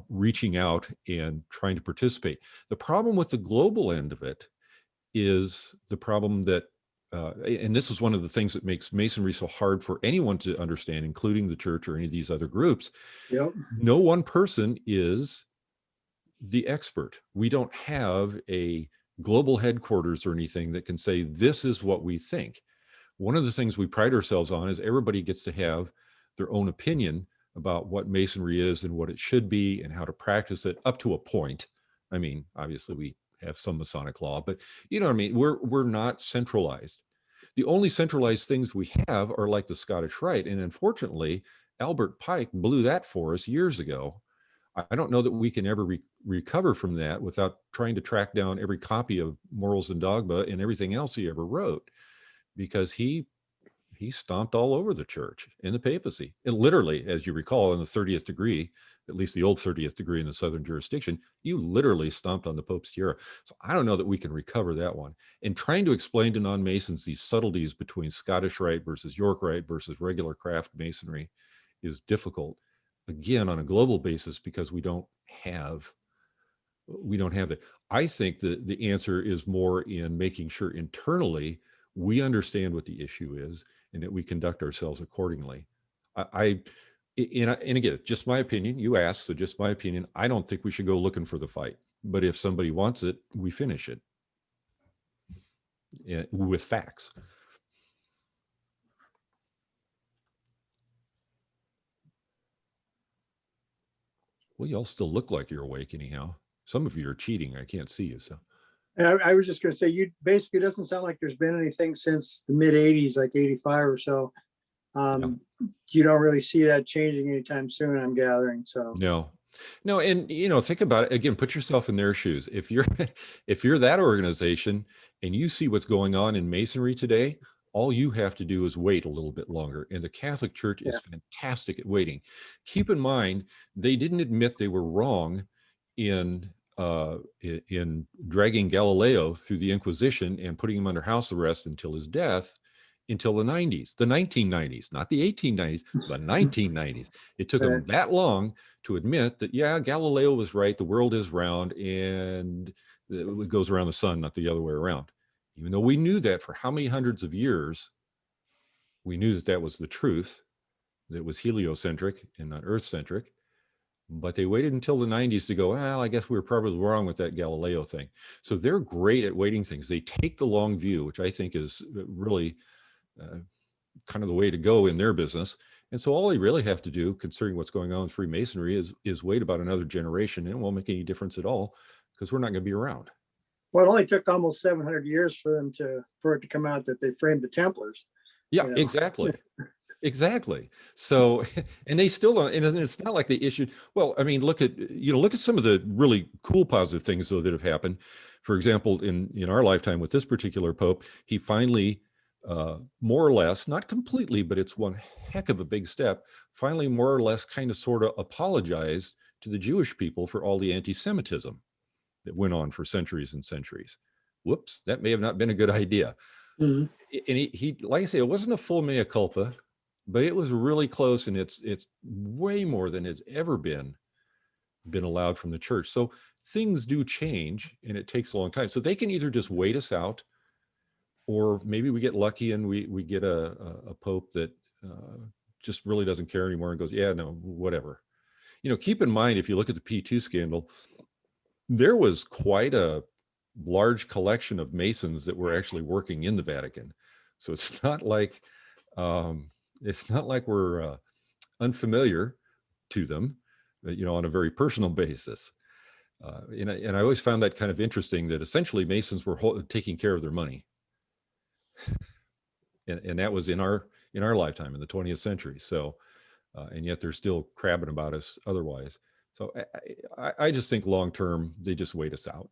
Speaker 2: reaching out and trying to participate. The problem with the global end of it is the problem that, and this is one of the things that makes Masonry so hard for anyone to understand, including the church or any of these other groups.
Speaker 4: Yep.
Speaker 2: No one person is the expert. We don't have a global headquarters or anything that can say, this is what we think. One of the things we pride ourselves on is everybody gets to have their own opinion about what Masonry is and what it should be and how to practice it up to a point. I mean, obviously we have some Masonic law, but you know what I mean? We're not centralized. The only centralized things we have are like the Scottish Rite. And unfortunately, Albert Pike blew that for us years ago. I don't know that we can ever recover from that without trying to track down every copy of Morals and Dogma and everything else he ever wrote, because he stomped all over the church and the papacy. And literally, as you recall, in the 30th degree, at least the old 30th degree in the Southern jurisdiction, you literally stomped on the Pope's tiara. So I don't know that we can recover that one. And trying to explain to non-Masons these subtleties between Scottish Rite versus York Rite versus regular craft Masonry is difficult, again, on a global basis, because we don't have that. I think that the answer is more in making sure internally we understand what the issue is and that we conduct ourselves accordingly. And again, just my opinion, you asked, so just my opinion, I don't think we should go looking for the fight, but if somebody wants it, we finish it with facts. Well, y'all still look like you're awake anyhow. Some of you are cheating. I can't see you, so.
Speaker 4: And I was just going to say, you basically, it doesn't sound like there's been anything since the mid 80s, like 85 or so. You don't really see that changing anytime soon, I'm gathering. So
Speaker 2: no. And think about it again, put yourself in their shoes. If you're that organization and you see what's going on in Masonry today, all you have to do is wait a little bit longer. And the Catholic Church is fantastic at waiting. Keep in mind, they didn't admit they were wrong in dragging Galileo through the Inquisition and putting him under house arrest until his death, until the 1990s, not the 1890s, the 1990s. It took them that long to admit that, yeah, Galileo was right. The world is round and it goes around the sun, not the other way around. Even though we knew that for how many hundreds of years, we knew that that was the truth, that it was heliocentric and not earth-centric. But they waited until the 90s to go, well, I guess we were probably wrong with that Galileo thing. So they're great at waiting things. They take the long view, which I think is really kind of the way to go in their business. And so all they really have to do, considering what's going on with Freemasonry, is wait about another generation, and it won't make any difference at all, because we're not going to be around.
Speaker 4: Well, it only took almost 700 years for it to come out that they framed the Templars.
Speaker 2: Yeah, exactly. Exactly. So, and they still don't, and it's not like they issued, well, I mean, look at some of the really cool positive things though that have happened. For example, in our lifetime with this particular Pope, he finally, more or less, not completely, but it's one heck of a big step, finally more or less kind of sort of apologized to the Jewish people for all the anti-Semitism that went on for centuries and centuries. Whoops, that may have not been a good idea. Mm-hmm. And he, like I say, it wasn't a full mea culpa, but it was really close, and it's way more than it's ever been allowed from the church. So things do change, and it takes a long time. So they can either just wait us out, or maybe we get lucky and we get a Pope that just really doesn't care anymore and goes, yeah, no, whatever. Keep in mind, if you look at the P2 scandal, there was quite a large collection of Masons that were actually working in the Vatican. So it's not like we're unfamiliar to them, on a very personal basis. And I always found that kind of interesting, that essentially Masons were taking care of their money. And that was in our lifetime, in the 20th century. So, and yet they're still crabbing about us otherwise. So I just think long-term, they just wait us out.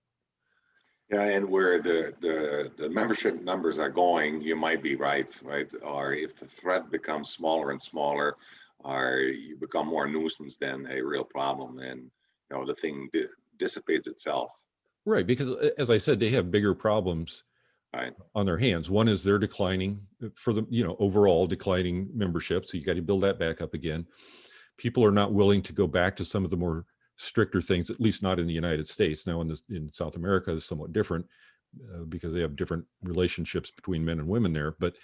Speaker 3: Yeah, and where the membership numbers are going, you might be right? Or if the threat becomes smaller and smaller, or you become more a nuisance than a real problem, and the thing dissipates itself.
Speaker 2: Right, because as I said, they have bigger problems
Speaker 3: Right.
Speaker 2: on their hands. One is they're declining for the, overall declining membership. So you got to build that back up again. People are not willing to go back to some of the more stricter things, at least not in the United States. Now in South America is somewhat different because they have different relationships between men and women there. But,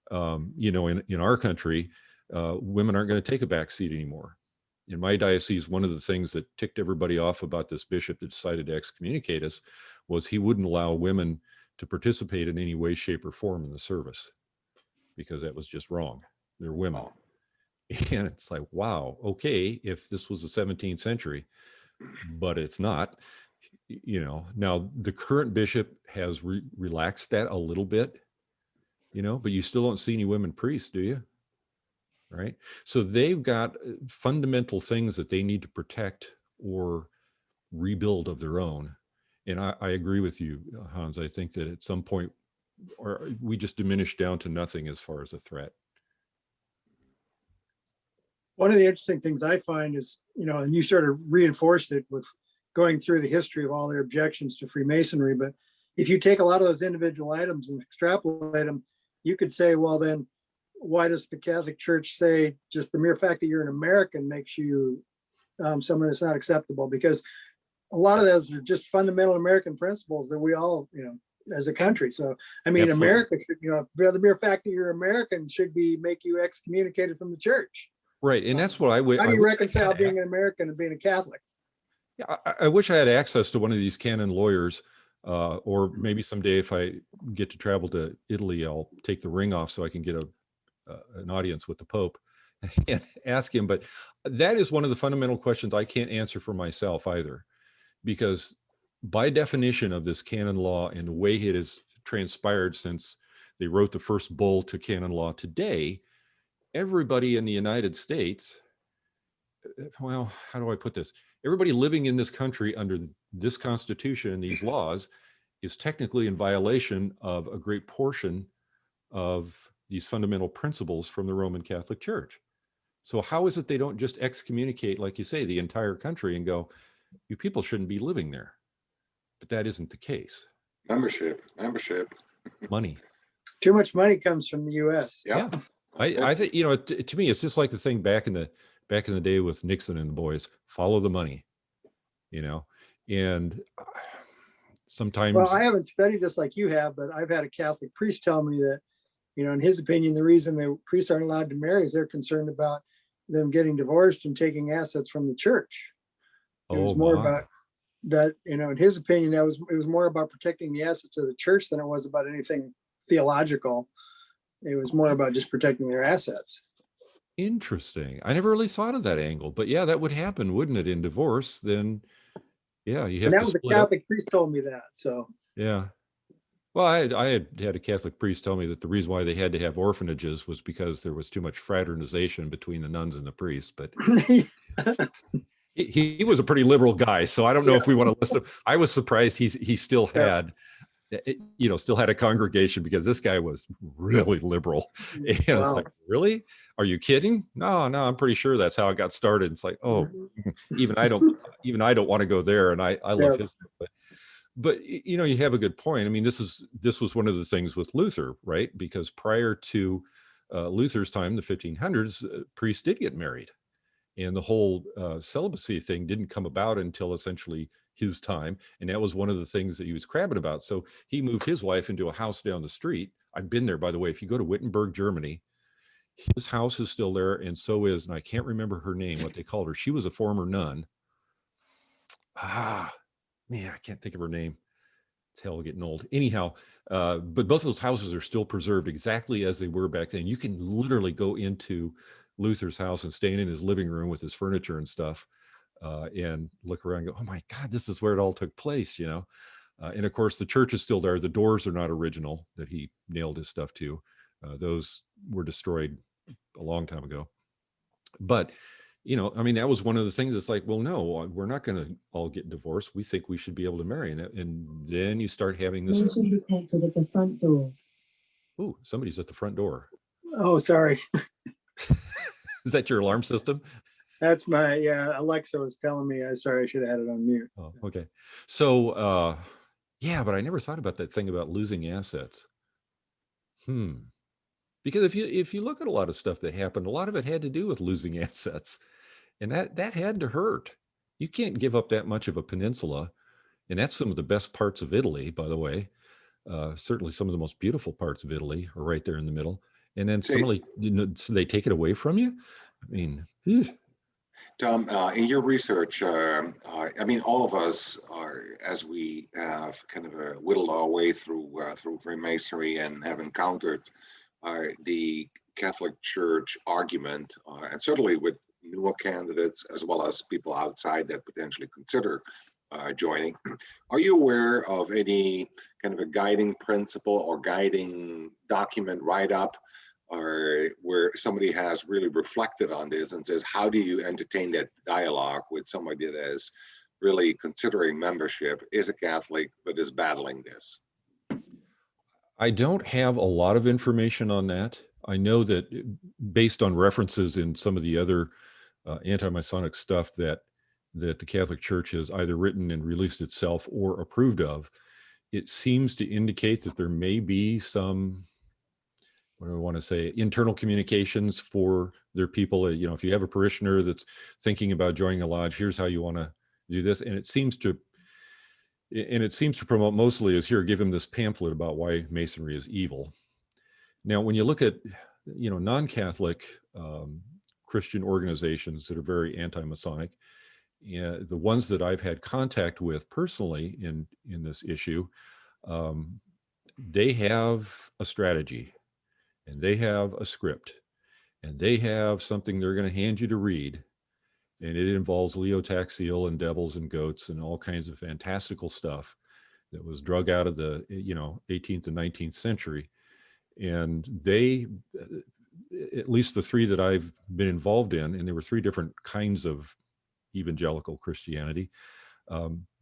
Speaker 2: in our country, women aren't going to take a back seat anymore. In my diocese, one of the things that ticked everybody off about this bishop that decided to excommunicate us was he wouldn't allow women to participate in any way, shape, or form in the service because that was just wrong. They're women.
Speaker 3: Oh.
Speaker 2: And it's like, wow, okay, if this was the 17th century, but it's not. Now the current bishop has relaxed that a little bit, but you still don't see any women priests, do you? Right. So they've got fundamental things that they need to protect or rebuild of their own. And I agree with you, Hans. I think that at some point, or we just diminish down to nothing as far as a threat.
Speaker 4: One of the interesting things I find is, and you sort of reinforced it with going through the history of all their objections to Freemasonry. But if you take a lot of those individual items and extrapolate them, you could say, well, then why does the Catholic Church say just the mere fact that you're an American makes you someone that's not acceptable? Because a lot of those are just fundamental American principles that we all, as a country. So, I mean,
Speaker 2: Absolutely.
Speaker 4: America should, the mere fact that you're American should make you excommunicated from the church.
Speaker 2: Right. And that's what I would.
Speaker 4: How do you reconcile being an American and being a Catholic?
Speaker 2: Yeah, I wish I had access to one of these canon lawyers, or maybe someday if I get to travel to Italy, I'll take the ring off so I can get an audience with the Pope and ask him. But that is one of the fundamental questions I can't answer for myself either, because by definition of this canon law and the way it has transpired since they wrote the first bull to canon law today, everybody in the United States, well, how do I put this? Everybody living in this country under this Constitution and these laws is technically in violation of a great portion of these fundamental principles from the Roman Catholic Church. So how is it they don't just excommunicate, like you say, the entire country and go, you people shouldn't be living there? But that isn't the case.
Speaker 3: Membership.
Speaker 2: Money.
Speaker 4: Too much money comes from the U.S.
Speaker 3: Yeah.
Speaker 2: I think, to me, it's just like the thing back in the day with Nixon and the boys, follow the money, and sometimes.
Speaker 4: Well, I haven't studied this like you have, but I've had a Catholic priest tell me that, in his opinion, the reason the priests aren't allowed to marry is they're concerned about them getting divorced and taking assets from the church. It was more about that, in his opinion, it was more about protecting the assets of the church than it was about anything theological. It was more about just protecting their assets.
Speaker 2: Interesting. I never really thought of that angle, but yeah, that would happen, wouldn't it? In divorce, then yeah, you have.
Speaker 4: And that
Speaker 2: to
Speaker 4: was a
Speaker 2: split up.
Speaker 4: Catholic priest told me that. So
Speaker 2: Yeah. Well, I had a Catholic priest tell me that the reason why they had to have orphanages was because there was too much fraternization between the nuns and the priests. But he was a pretty liberal guy, so I don't know if we want to listen. I was surprised he still had. Still had a congregation, because this guy was really liberal. And it's like, really? Are you kidding? No, I'm pretty sure that's how it got started. It's like, oh, even I don't want to go there. And I love his, but you have a good point. I mean, this was one of the things with Luther, right? Because prior to Luther's time, the 1500s, priests did get married, and the whole celibacy thing didn't come about until essentially his time. And that was one of the things that he was crabbing about. So he moved his wife into a house down the street. I've been there, by the way. If you go to Wittenberg, Germany, his house is still there. And so is, and I can't remember her name, what they called her. She was a former nun. I can't think of her name. It's hell getting old. Anyhow, but both of those houses are still preserved exactly as they were back then. You can literally go into Luther's house and stand in his living room with his furniture and stuff, and look around and go, oh my God, this is where it all took place, and of course the church is still there. The doors are not original that he nailed his stuff to. Those were destroyed a long time ago. But, that was one of the things. It's like, well, no, we're not going to all get divorced. We think we should be able to marry. And then you start having this.
Speaker 5: Detected at the front door.
Speaker 2: Ooh, somebody's at the front door.
Speaker 4: Oh, sorry.
Speaker 2: Is that your alarm system?
Speaker 4: That's my, yeah, Alexa was telling me, sorry, I should have had it on mute.
Speaker 2: Oh, okay. So, yeah, but I never thought about that thing about losing assets. Because if you look at a lot of stuff that happened, a lot of it had to do with losing assets, and that had to hurt. You can't give up that much of a peninsula, and that's some of the best parts of Italy, by the way. Certainly, some of the most beautiful parts of Italy are right there in the middle. And then
Speaker 3: Say-
Speaker 2: suddenly, so they take it away from you. I mean, phew.
Speaker 3: Tom, in your research, I mean, all of us are, as we have kind of whittled our way through Freemasonry and have encountered the Catholic Church argument, and certainly with newer candidates as well as people outside that potentially consider joining. Are you aware of any kind of a guiding principle or guiding document write-up, or where somebody has really reflected on this and says, how do you entertain that dialogue with somebody that is really considering membership, is a Catholic, but is battling this?
Speaker 2: I don't have a lot of information on that. I know that based on references in some of the other anti-Masonic stuff that the Catholic Church has either written and released itself or approved of, it seems to indicate that there may be some, what do I want to say, internal communications for their people. You know, if you have a parishioner that's thinking about joining a lodge, here's how you want to do this. And it seems to promote mostly as, here, give him this pamphlet about why Masonry is evil. Now, when you look at, you know, non-Catholic Christian organizations that are very anti-Masonic, the ones that I've had contact with personally in this issue, they have a strategy, and they have a script, and they have something they're going to hand you to read, and it involves Leotaxiel and devils and goats and all kinds of fantastical stuff that was drug out of the 18th and 19th century. And they, at least the three that I've been involved in, and there were three different kinds of evangelical Christianity,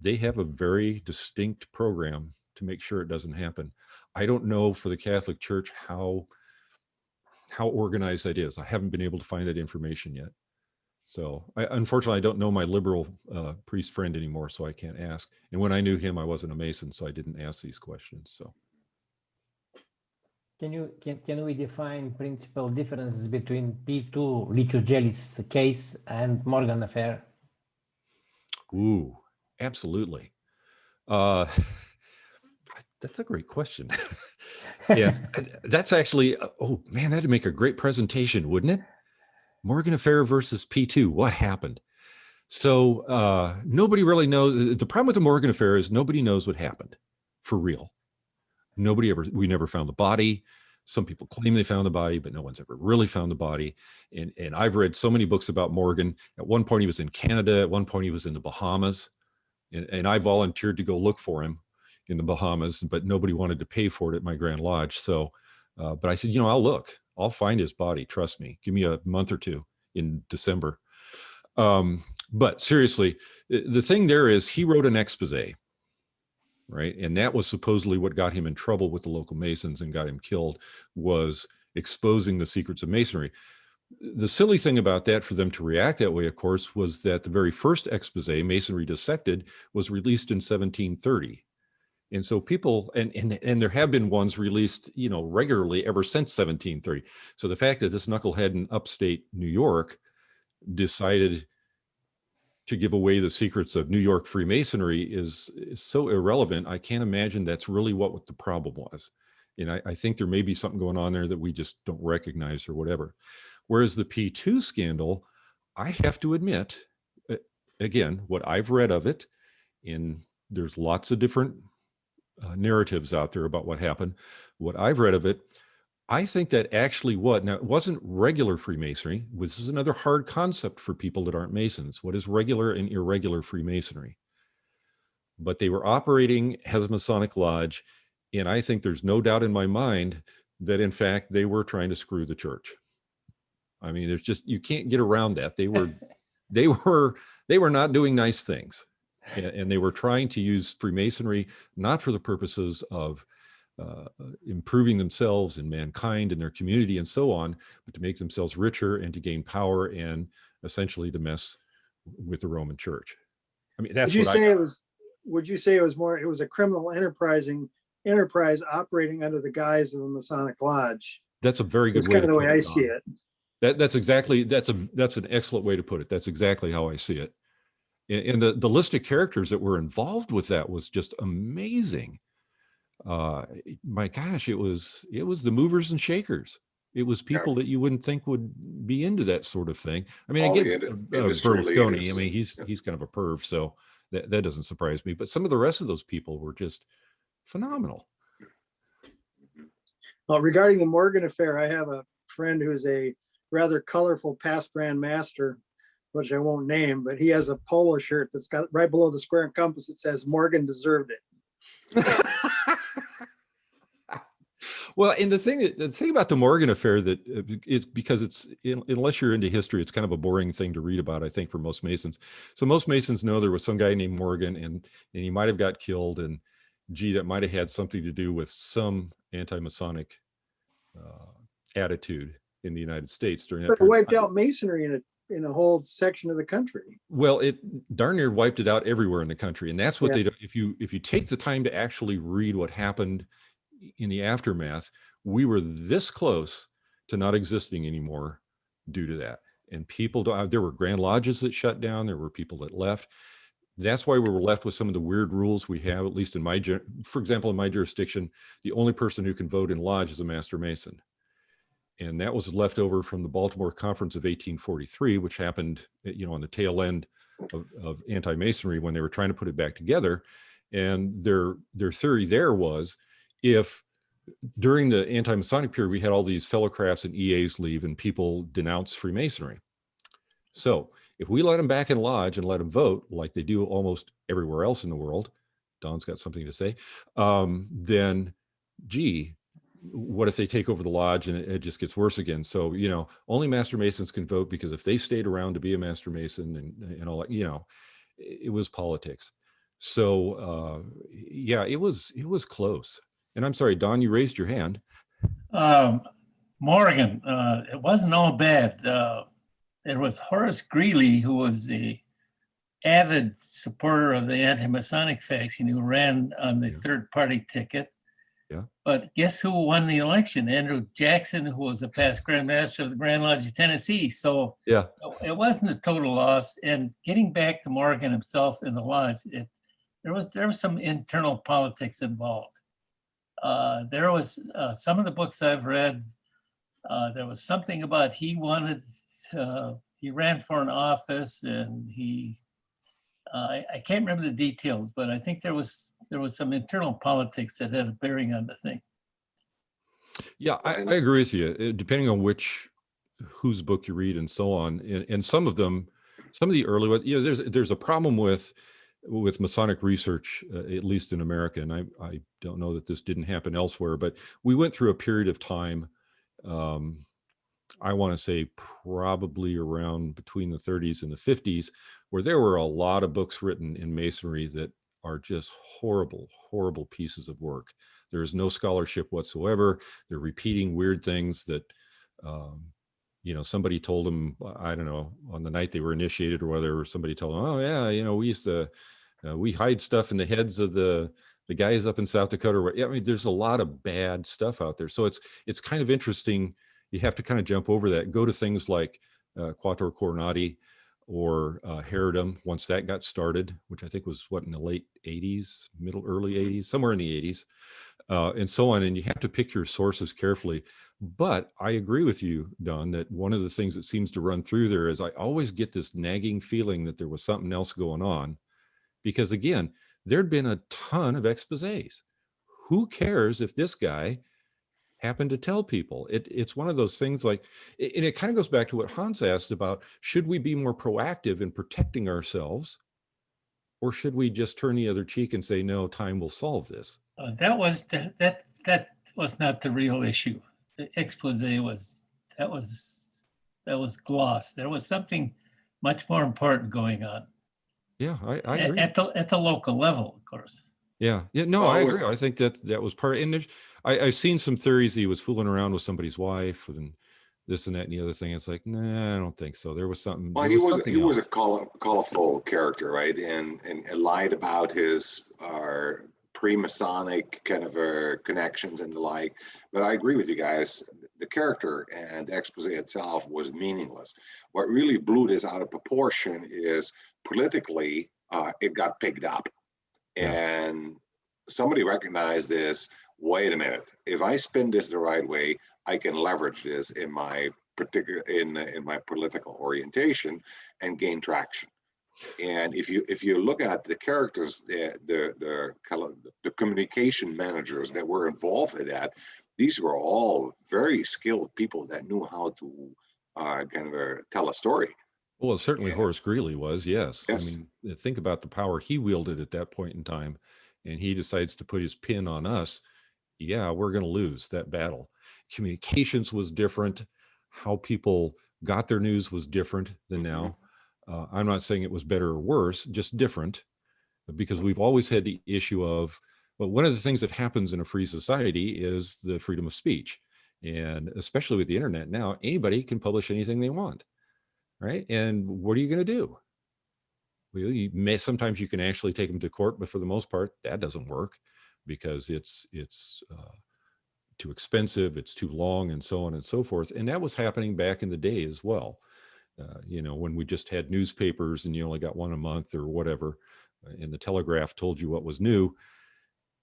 Speaker 2: they have a very distinct program to make sure it doesn't happen. I don't know for the Catholic Church how organized that is. I haven't been able to find that information yet. So unfortunately, I don't know my liberal priest friend anymore, so I can't ask. And when I knew him, I wasn't a Mason, so I didn't ask these questions. So.
Speaker 5: Can we define principal differences between P2 Liturgelis case and Morgan affair?
Speaker 2: Ooh, absolutely. That's a great question. Yeah, that's actually, oh man, that'd make a great presentation, wouldn't it? Morgan affair versus P2, what happened? So nobody really knows. The problem with the Morgan affair is nobody knows what happened for real. We never found the body. Some people claim they found the body, but no one's ever really found the body. And I've read so many books about Morgan. At one point he was in Canada. At one point he was in the Bahamas. And I volunteered to go look for him in the Bahamas, but nobody wanted to pay for it at my Grand Lodge. So, but I said, you know, I'll look. I'll find his body. Trust me. Give me a month or two in December. But seriously, the thing there is he wrote an expose, right? And that was supposedly what got him in trouble with the local Masons and got him killed, was exposing the secrets of Masonry. The silly thing about that, for them to react that way, of course, was that the very first expose, Masonry Dissected, was released in 1730. And so people, and there have been ones released, you know, regularly ever since 1730. So the fact that this knucklehead in upstate New York decided to give away the secrets of New York Freemasonry is so irrelevant. I can't imagine that's really what the problem was. And I think there may be something going on there that we just don't recognize or whatever. Whereas the P2 scandal, I have to admit, again, what I've read of it, and there's lots of different narratives out there about what happened. What I've read of it, I think that actually now it wasn't regular Freemasonry. This is another hard concept for people that aren't Masons. What is regular and irregular Freemasonry? But they were operating as a Masonic lodge, and I think there's no doubt in my mind that in fact they were trying to screw the church. I mean, there's just, you can't get around that. They were not doing nice things. And they were trying to use Freemasonry not for the purposes of improving themselves and mankind and their community and so on, but to make themselves richer and to gain power and essentially to mess with the Roman Church. I mean, that's what I.
Speaker 4: Would you say it was more? It was a criminal enterprise operating under the guise of a Masonic lodge.
Speaker 2: That's a very good
Speaker 4: That's
Speaker 2: way
Speaker 4: kind of the way I see it.
Speaker 2: That's an excellent way to put it. That's exactly how I see it. And the list of characters that were involved with that was just amazing. My gosh, it was the movers and shakers. It was people that you wouldn't think would be into that sort of thing. I mean, again, Berlusconi, I mean, he's kind of a perv, so that doesn't surprise me. But some of the rest of those people were just phenomenal.
Speaker 4: Well, regarding the Morgan affair, I have a friend who's a rather colorful past Grand Master, which I won't name, but he has a polo shirt that's got right below the square and compass. It says Morgan deserved it.
Speaker 2: Well, and the thing about the Morgan affair that is because it's, unless you're into history, it's kind of a boring thing to read about, I think, for most Masons. So most Masons know there was some guy named Morgan and he might have got killed, and gee, that might have had something to do with some anti-Masonic attitude in the United States during that
Speaker 4: But it
Speaker 2: period.
Speaker 4: wiped out Masonry in a whole section of the country.
Speaker 2: Well, it darn near wiped it out everywhere in the country, and that's what they do. If you take the time to actually read what happened in the aftermath, we were this close to not existing anymore due to that. And people don't. There were Grand Lodges that shut down. There were people that left. That's why we were left with some of the weird rules we have, at least in for example, in my jurisdiction, the only person who can vote in lodge is a Master Mason. And that was left over from the Baltimore Conference of 1843, which happened, on the tail end of anti-Masonry when they were trying to put it back together. And their theory there was, if during the anti-Masonic period, we had all these fellowcrafts and EAs leave and people denounce Freemasonry. So if we let them back in lodge and let them vote like they do almost everywhere else in the world, Don's got something to say, then gee, what if they take over the lodge and it just gets worse again? So, only Master Masons can vote, because if they stayed around to be a Master Mason and all that, it was politics. So, it was close. And I'm sorry, Don, you raised your hand.
Speaker 6: Morgan, it wasn't all bad. There was Horace Greeley, who was the avid supporter of the anti-Masonic faction, who ran on the third party ticket.
Speaker 2: Yeah.
Speaker 6: But guess who won the election? Andrew Jackson, who was a past Grand Master of the Grand Lodge of Tennessee. So
Speaker 2: yeah,
Speaker 6: it wasn't a total loss. And getting back to Morgan himself in the lodge, there was some internal politics involved. There was some of the books I've read. There was something about he ran for an office, and I can't remember the details, but I think there was some internal politics that had a bearing on the thing.
Speaker 2: Yeah, I agree with you. Depending on whose book you read and so on, and some of the early ones, there's a problem with Masonic research, at least in America, and I don't know that this didn't happen elsewhere, but we went through a period of time, I want to say probably around between the 30s and the 50s, where there were a lot of books written in Masonry that are just horrible, horrible pieces of work. There is no scholarship whatsoever. They're repeating weird things that, somebody told them, I don't know, on the night they were initiated or whether somebody told them, oh yeah, we used to, we hide stuff in the heads of the guys up in South Dakota. I mean, there's a lot of bad stuff out there. So it's kind of interesting. You have to kind of jump over that, go to things like Quattro Coronati or Herodom, once that got started, which I think was in the late 80s, early 80s, somewhere in the 80s, and so on. And you have to pick your sources carefully. But I agree with you, Don, that one of the things that seems to run through there is I always get this nagging feeling that there was something else going on, because again, there'd been a ton of exposés. Who cares if this guy happened to tell people? It's one of those things and it kind of goes back to what Hans asked about, should we be more proactive in protecting ourselves, or should we just turn the other cheek and say, no, time will solve this?
Speaker 6: That was not the real issue. The expose was gloss. There was something much more important going on.
Speaker 2: Yeah, I agree.
Speaker 6: At the local level, of course.
Speaker 2: Yeah. Yeah. No,
Speaker 3: Well,
Speaker 2: I
Speaker 3: it was-
Speaker 2: agree. I think that was part. And I've seen some theories he was fooling around with somebody's wife and this and that and the other thing. It's like, nah, I don't think so. There was something.
Speaker 3: Well,
Speaker 2: There
Speaker 3: he
Speaker 2: was
Speaker 3: was
Speaker 2: something else.
Speaker 3: a colorful character, right? And lied about his pre-Masonic kind of connections and the like. But I agree with you guys. The character and expose itself was meaningless. What really blew this out of proportion is politically, it got picked up,
Speaker 2: Yeah.
Speaker 3: and somebody recognized this. Wait a minute! If I spin this the right way, I can leverage this in my particular in my political orientation and gain traction. And if you look at the characters, the communication managers that were involved in that, these were all very skilled people that knew how to tell a story.
Speaker 2: Well, certainly
Speaker 3: Yeah.
Speaker 2: Horace Greeley was, yes. I
Speaker 3: Yes.
Speaker 2: mean, think about the power he wielded at that point in time, and he decides to put his pin on us. Yeah, we're going to lose that battle. Communications was different. How people got their news was different than now. I'm not saying it was better or worse, just different, because we've always had the issue of, but one of the things that happens in a free society is the freedom of speech. And especially with the internet now, anybody can publish anything they want, right? And what are you going to do? Well, sometimes you can actually take them to court, but for the most part, that doesn't work because it's too expensive, it's too long, and so on and so forth. And that was happening back in the day as well. When we just had newspapers and you only got one a month or whatever, and the Telegraph told you what was new.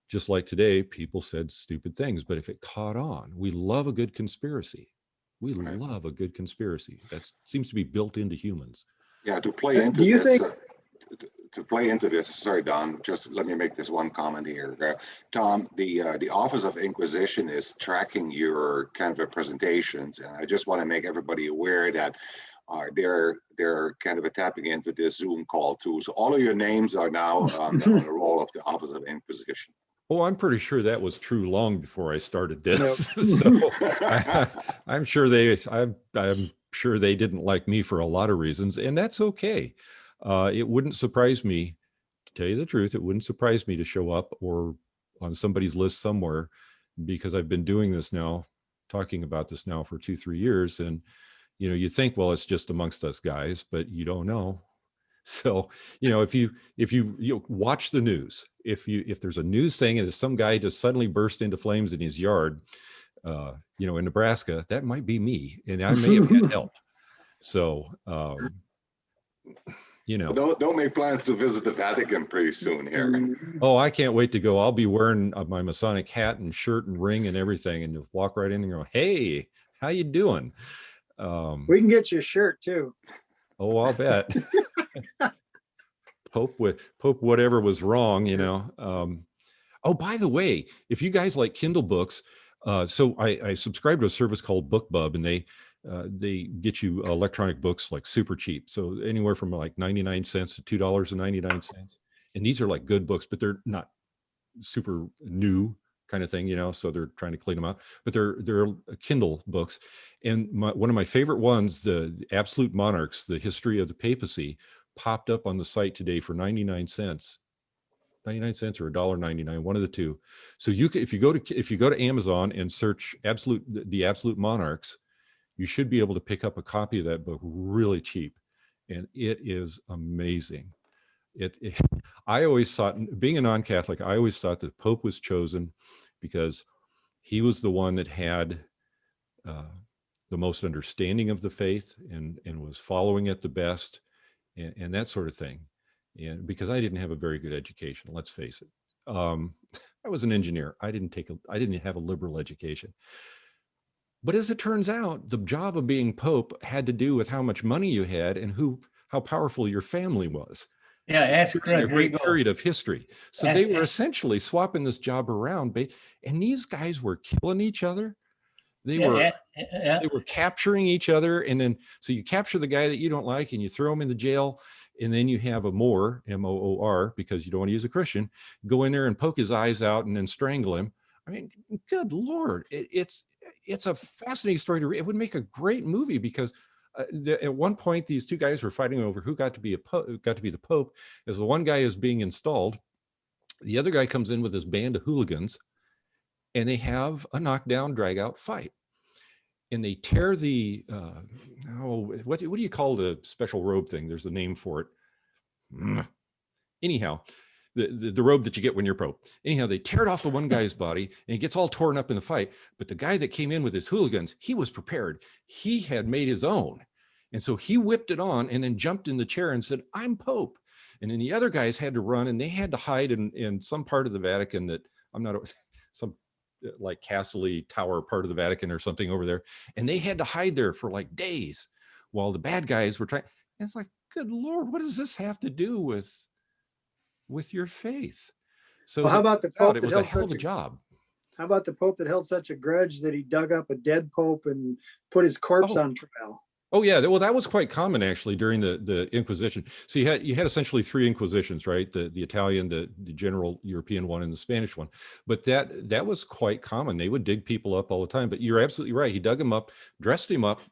Speaker 2: Just like today, people said stupid things, but if it caught on, we love a good conspiracy. We
Speaker 3: Right.
Speaker 2: love a good conspiracy. That seems to be built into humans.
Speaker 3: Yeah, to play into
Speaker 4: Do you
Speaker 3: this,
Speaker 4: think-
Speaker 3: to play into this. Sorry, Don. Just let me make this one comment here. Tom, the Office of Inquisition is tracking your kind of presentations, and I just want to make everybody aware that they're kind of tapping into this Zoom call too. So all of your names are now on the roll of the Office of Inquisition.
Speaker 2: Oh, I'm pretty sure that was true long before I started this. So I'm sure I'm sure they didn't like me for a lot of reasons, and that's okay. It wouldn't surprise me, to tell you the truth, it wouldn't surprise me to show up or on somebody's list somewhere, because I've been doing this now, talking about this now for 2-3 years. And, you think, well, it's just amongst us guys, but you don't know. So, if you watch the news, if there's a news thing and some guy just suddenly burst into flames in his yard, in Nebraska, that might be me, and I may have had help. So,
Speaker 3: Don't make plans to visit the Vatican pretty soon here.
Speaker 2: Oh, I can't wait to go. I'll be wearing my Masonic hat and shirt and ring and everything, and just walk right in and go, "Hey, how you doing?"
Speaker 4: We can get you a shirt too.
Speaker 2: Oh, I'll bet. Pope whatever was wrong, Oh, by the way, if you guys like Kindle books, so I subscribe to a service called BookBub, and they get you electronic books like super cheap. So anywhere from like 99 cents to $2.99. And these are like good books, but they're not super new kind of thing, so they're trying to clean them out, but they're Kindle books. And one of my favorite ones, the Absolute Monarchs, the History of the Papacy, popped up on the site today for 99 cents. 99 cents or $1.99, one of the two. So if you go to Amazon and search the Absolute Monarchs, you should be able to pick up a copy of that book really cheap, and it is amazing. I always thought, being a non-Catholic, I always thought that Pope was chosen because he was the one that had the most understanding of the faith and was following it the best, and that sort of thing. And because I didn't have a very good education, let's face it. I was an engineer. I didn't have a liberal education. But as it turns out, the job of being Pope had to do with how much money you had and how powerful your family was.
Speaker 6: Yeah, ask
Speaker 2: During a great
Speaker 6: Rodrigo.
Speaker 2: period of history. So they were essentially swapping this job around, and these guys were killing each other. They were capturing each other, and then so you capture the guy that you don't like, and you throw him into jail, and then you have a Moor, M-O-O-R, because you don't want to use a Christian, go in there and poke his eyes out and then strangle him. I mean, good Lord, it's a fascinating story to read. It would make a great movie because at one point these two guys were fighting over who got to be the Pope. As the one guy is being installed, The other guy comes in with his band of hooligans, and they have a knockdown, drag out fight. And they tear the, what do you call the special robe thing? There's a name for it. Anyhow, the robe that you get when you're pro. Anyhow, they tear it off the one guy's body, and he gets all torn up in the fight. But the guy that came in with his hooligans, he was prepared. He had made his own. And so he whipped it on and then jumped in the chair and said, "I'm Pope." And then the other guys had to run, and they had to hide in some part of the Vatican that I'm not, some like Castle Tower part of the Vatican or something over there. And they had to hide there for like days while the bad guys were trying. And it's like, good Lord, what does this have to do with your faith? So
Speaker 4: Well, how about the Pope?
Speaker 2: it was a hell of a job.
Speaker 4: How about the Pope that held such a grudge that he dug up a dead Pope and put his corpse on trial?
Speaker 2: Oh yeah, well that was quite common actually during the Inquisition. So you had essentially 3 Inquisitions, right? The Italian, the general European one, and the Spanish one. But that was quite common. They would dig people up all the time. But you're absolutely right. He dug him up, dressed him up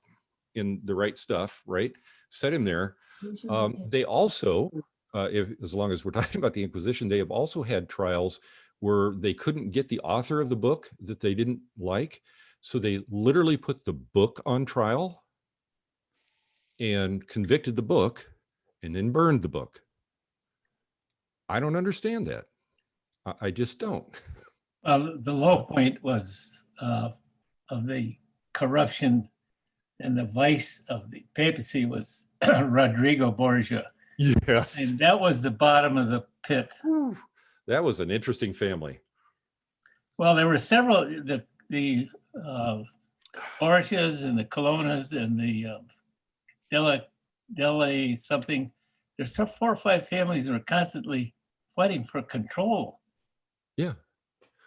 Speaker 2: in the right stuff, right? Set him there. They also, as long as we're talking about the Inquisition, they have also had trials where they couldn't get the author of the book that they didn't like. So they literally put the book on trial and convicted the book and then burned the book. I don't understand that. I just don't.
Speaker 6: The low point was of the corruption and the vice of the papacy was Rodrigo Borgia.
Speaker 2: Yes.
Speaker 6: And that was the bottom of the pit.
Speaker 2: Whew. That was an interesting family.
Speaker 6: Well, there were several, the Borgias and the Colonnas and the Della something. There's 4 or 5 families that were constantly fighting for control.
Speaker 2: Yeah.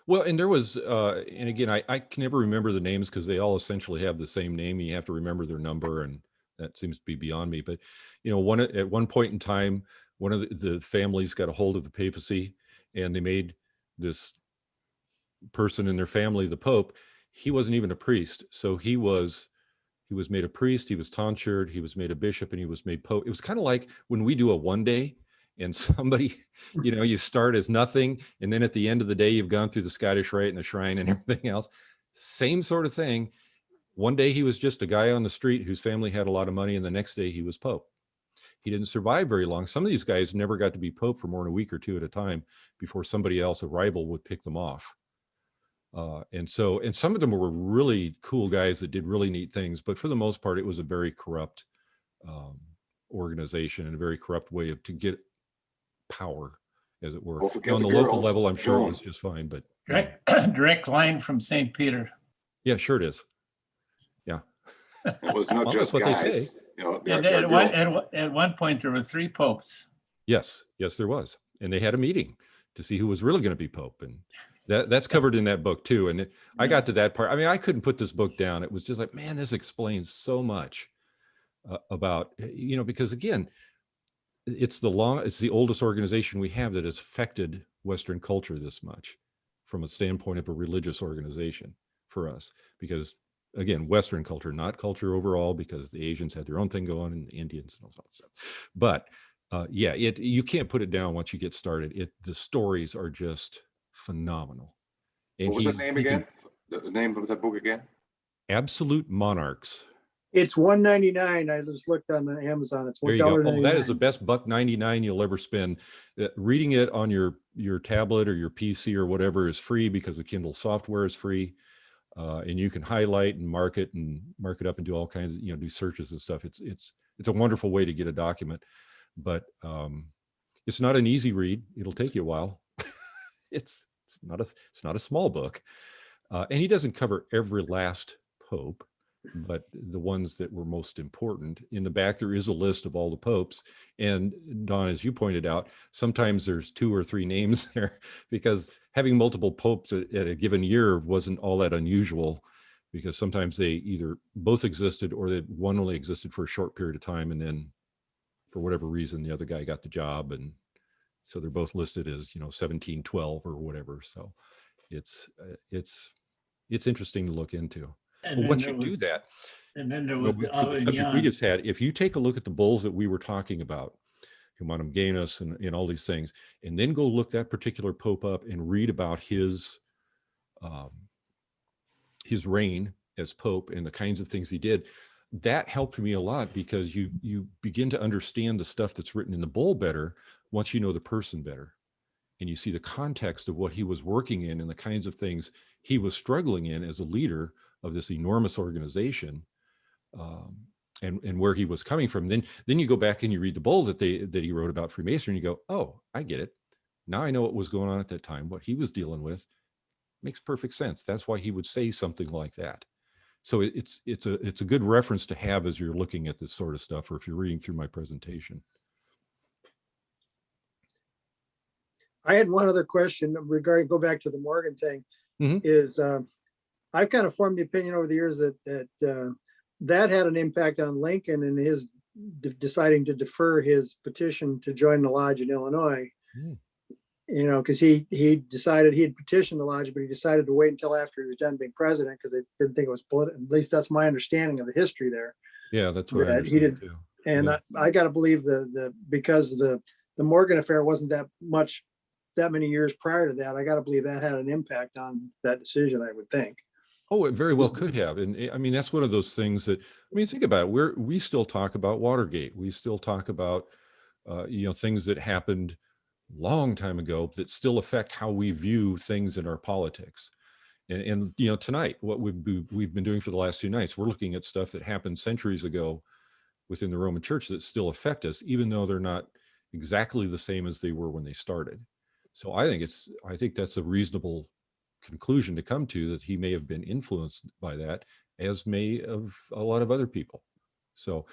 Speaker 2: Well, and there was, and again, I can never remember the names because they all essentially have the same name. You have to remember their number, and that seems to be beyond me. But, you know, at one point in time, one of the families got a hold of the papacy, and they made this person in their family the Pope. He wasn't even a priest. So he was made a priest, he was tonsured, he was made a bishop, and he was made Pope. It was kind of like when we do a one day and somebody, you know, you start as nothing, and then at the end of the day, you've gone through the Scottish Rite and the shrine and everything else. Same sort of thing. One day he was just a guy on the street whose family had a lot of money, and the next day he was Pope. He didn't survive very long. Some of these guys never got to be Pope for more than a week or 2 at a time before somebody else, a rival, would pick them off. And some of them were really cool guys that did really neat things, but for the most part, it was a very corrupt organization and a very corrupt way to get power, as it were. On the local level, I'm sure it was just fine, but
Speaker 6: direct line from St. Peter.
Speaker 2: Yeah, sure it is. Yeah,
Speaker 3: it was not just
Speaker 2: what
Speaker 3: guys.
Speaker 2: They say.
Speaker 3: You know,
Speaker 6: at one point, there were 3 popes.
Speaker 2: Yes, there was, and they had a meeting to see who was really going to be Pope, and that's covered in that book too. And I got to that part. I mean, I couldn't put this book down. It was just like, man, this explains so much about, you know, because again, it's the oldest organization we have that has affected Western culture this much from a standpoint of a religious organization for us. Because again, Western culture, not culture overall, because the Asians had their own thing going and the Indians and all that stuff. But yeah, you can't put it down once you get started. The stories are just phenomenal. And
Speaker 3: what was the name again? The name of that book again?
Speaker 2: Absolute Monarchs.
Speaker 4: It's $1.99. I just looked on the Amazon. It's $1.99.
Speaker 2: Oh, that is the best $1.99 you'll ever spend. Reading it on your tablet or your PC or whatever is free because the Kindle software is free, and you can highlight and mark it up and do all kinds of, you know, do searches and stuff. It's a wonderful way to get a document, but it's not an easy read. It'll take you a while. It's not a small book, and he doesn't cover every last pope, but the ones that were most important. In the back, there is a list of all the popes. And Don, as you pointed out, sometimes there's 2 or 3 names there because having multiple popes at a given year wasn't all that unusual, because sometimes they either both existed or that one only existed for a short period of time, and then for whatever reason the other guy got the job, and so they're both listed as, you know, 1712 or whatever. So it's interesting to look into. But once you do that,
Speaker 6: and then there was
Speaker 2: the subject we just had, if you take a look at the bulls that we were talking about, Gainus and all these things, and then go look that particular Pope up and read about his reign as Pope and the kinds of things he did. That helped me a lot, because you begin to understand the stuff that's written in the bull better once you know the person better, and you see the context of what he was working in and the kinds of things he was struggling in as a leader of this enormous organization, and where he was coming from. Then you go back and you read the bull that he wrote about Freemasonry, and you go, oh, I get it. Now I know what was going on at that time, what he was dealing with. Makes perfect sense. That's why he would say something like that. So it's a good reference to have as you're looking at this sort of stuff, or if you're reading through my presentation.
Speaker 4: I had one other question regarding, go back to the Morgan thing, is I've kind of formed the opinion over the years that had an impact on Lincoln and his deciding to defer his petition to join the lodge in Illinois. You know, because he decided he had petitioned the lodge, but he decided to wait until after he was done being president, because they didn't think it was political. At least that's my understanding of the history there.
Speaker 2: Yeah, that's what I
Speaker 4: he did
Speaker 2: too.
Speaker 4: And
Speaker 2: Yeah.
Speaker 4: I got to believe because the Morgan affair wasn't that many years prior to that. I got to believe that had an impact on that decision, I would think.
Speaker 2: Oh, it very well could have. And I mean, that's one of those things that, I mean, think about it. We still talk about Watergate. We still talk about, things that happened long time ago that still affect how we view things in our politics. And tonight, what we've been doing for the last few nights, we're looking at stuff that happened centuries ago within the Roman Church that still affect us, even though they're not exactly the same as they were when they started. So I think that's a reasonable conclusion to come to, that he may have been influenced by that, as may of a lot of other people. So,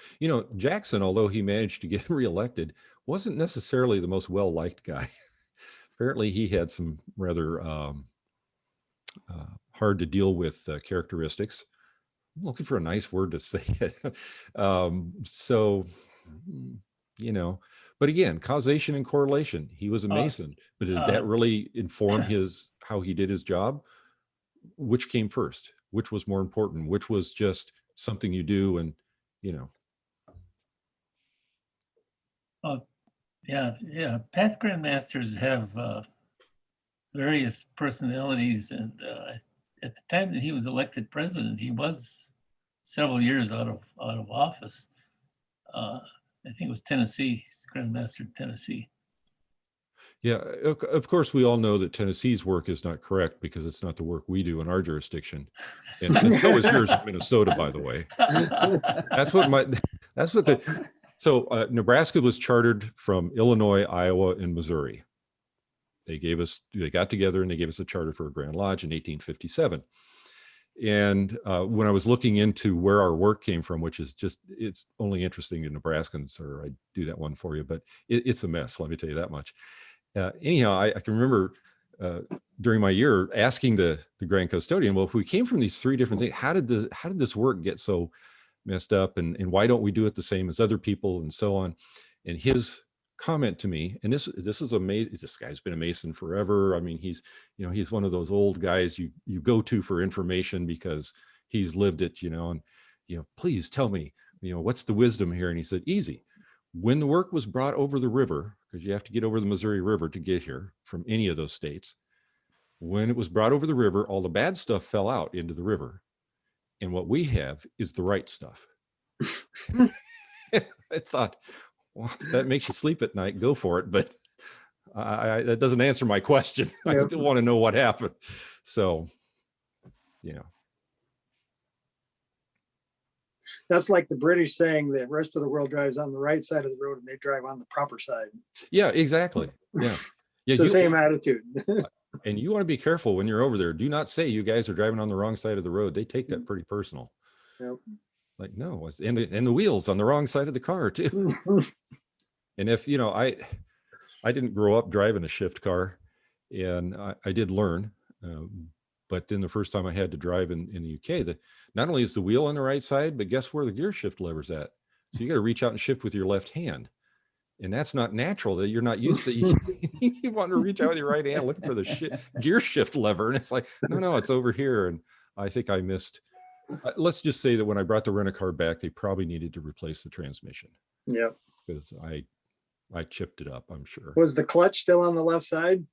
Speaker 2: Jackson, although he managed to get reelected, wasn't necessarily the most well-liked guy. Apparently he had some rather hard to deal with characteristics. I'm looking for a nice word to say it. But again, causation and correlation. He was a Mason, but did that really inform how he did his job? Which came first? Which was more important? Which was just something you do and,
Speaker 6: Yeah. Past Grandmasters have various personalities, and at the time that he was elected president, he was several years out of office. I think it was Tennessee, Grandmaster Tennessee.
Speaker 2: Yeah, of course, we all know that Tennessee's work is not correct, because it's not the work we do in our jurisdiction. And so is yours in Minnesota, by the way. So Nebraska was chartered from Illinois, Iowa, and Missouri. They got together and they gave us a charter for a Grand Lodge in 1857. And when I was looking into where our work came from, which is it's only interesting to Nebraskans, or I do that one for you, but it's a mess, let me tell you that much. Anyhow, I can remember during my year asking the Grand Custodian, well, if we came from these three different things, how did this work get so messed up, and why don't we do it the same as other people, and so on? And his comment to me, and this is amazing. This guy's been a Mason forever. I mean, he's one of those old guys you go to for information because he's lived it, and please tell me, what's the wisdom here? And he said, easy. When the work was brought over the river, because you have to get over the Missouri River to get here from any of those states, when it was brought over the river, all the bad stuff fell out into the river. And what we have is the right stuff. I thought, well, if that makes you sleep at night, go for it. But that doesn't answer my question. I still want to know what happened. So,
Speaker 4: That's like the British saying the rest of the world drives on the right side of the road and they drive on the proper side.
Speaker 2: Yeah, exactly. Yeah.
Speaker 4: It's the same attitude.
Speaker 2: And you want to be careful when you're over there. Do not say you guys are driving on the wrong side of the road. They take that pretty personal.
Speaker 4: Yep.
Speaker 2: Like, no, and the wheels on the wrong side of the car too. And if, I didn't grow up driving a shift car, and I did learn, but then the first time I had to drive in the UK, not only is the wheel on the right side, but guess where the gear shift lever's at? So you got to reach out and shift with your left hand. And that's not natural. That you're not used to. You want to reach out with your right hand, looking for the gear shift lever. And it's like, no, it's over here. And I think I missed, let's just say that when I brought the rent-a-car back, they probably needed to replace the transmission.
Speaker 4: Yeah.
Speaker 2: Because I I chipped it up, I'm sure.
Speaker 4: Was the clutch still on the left side?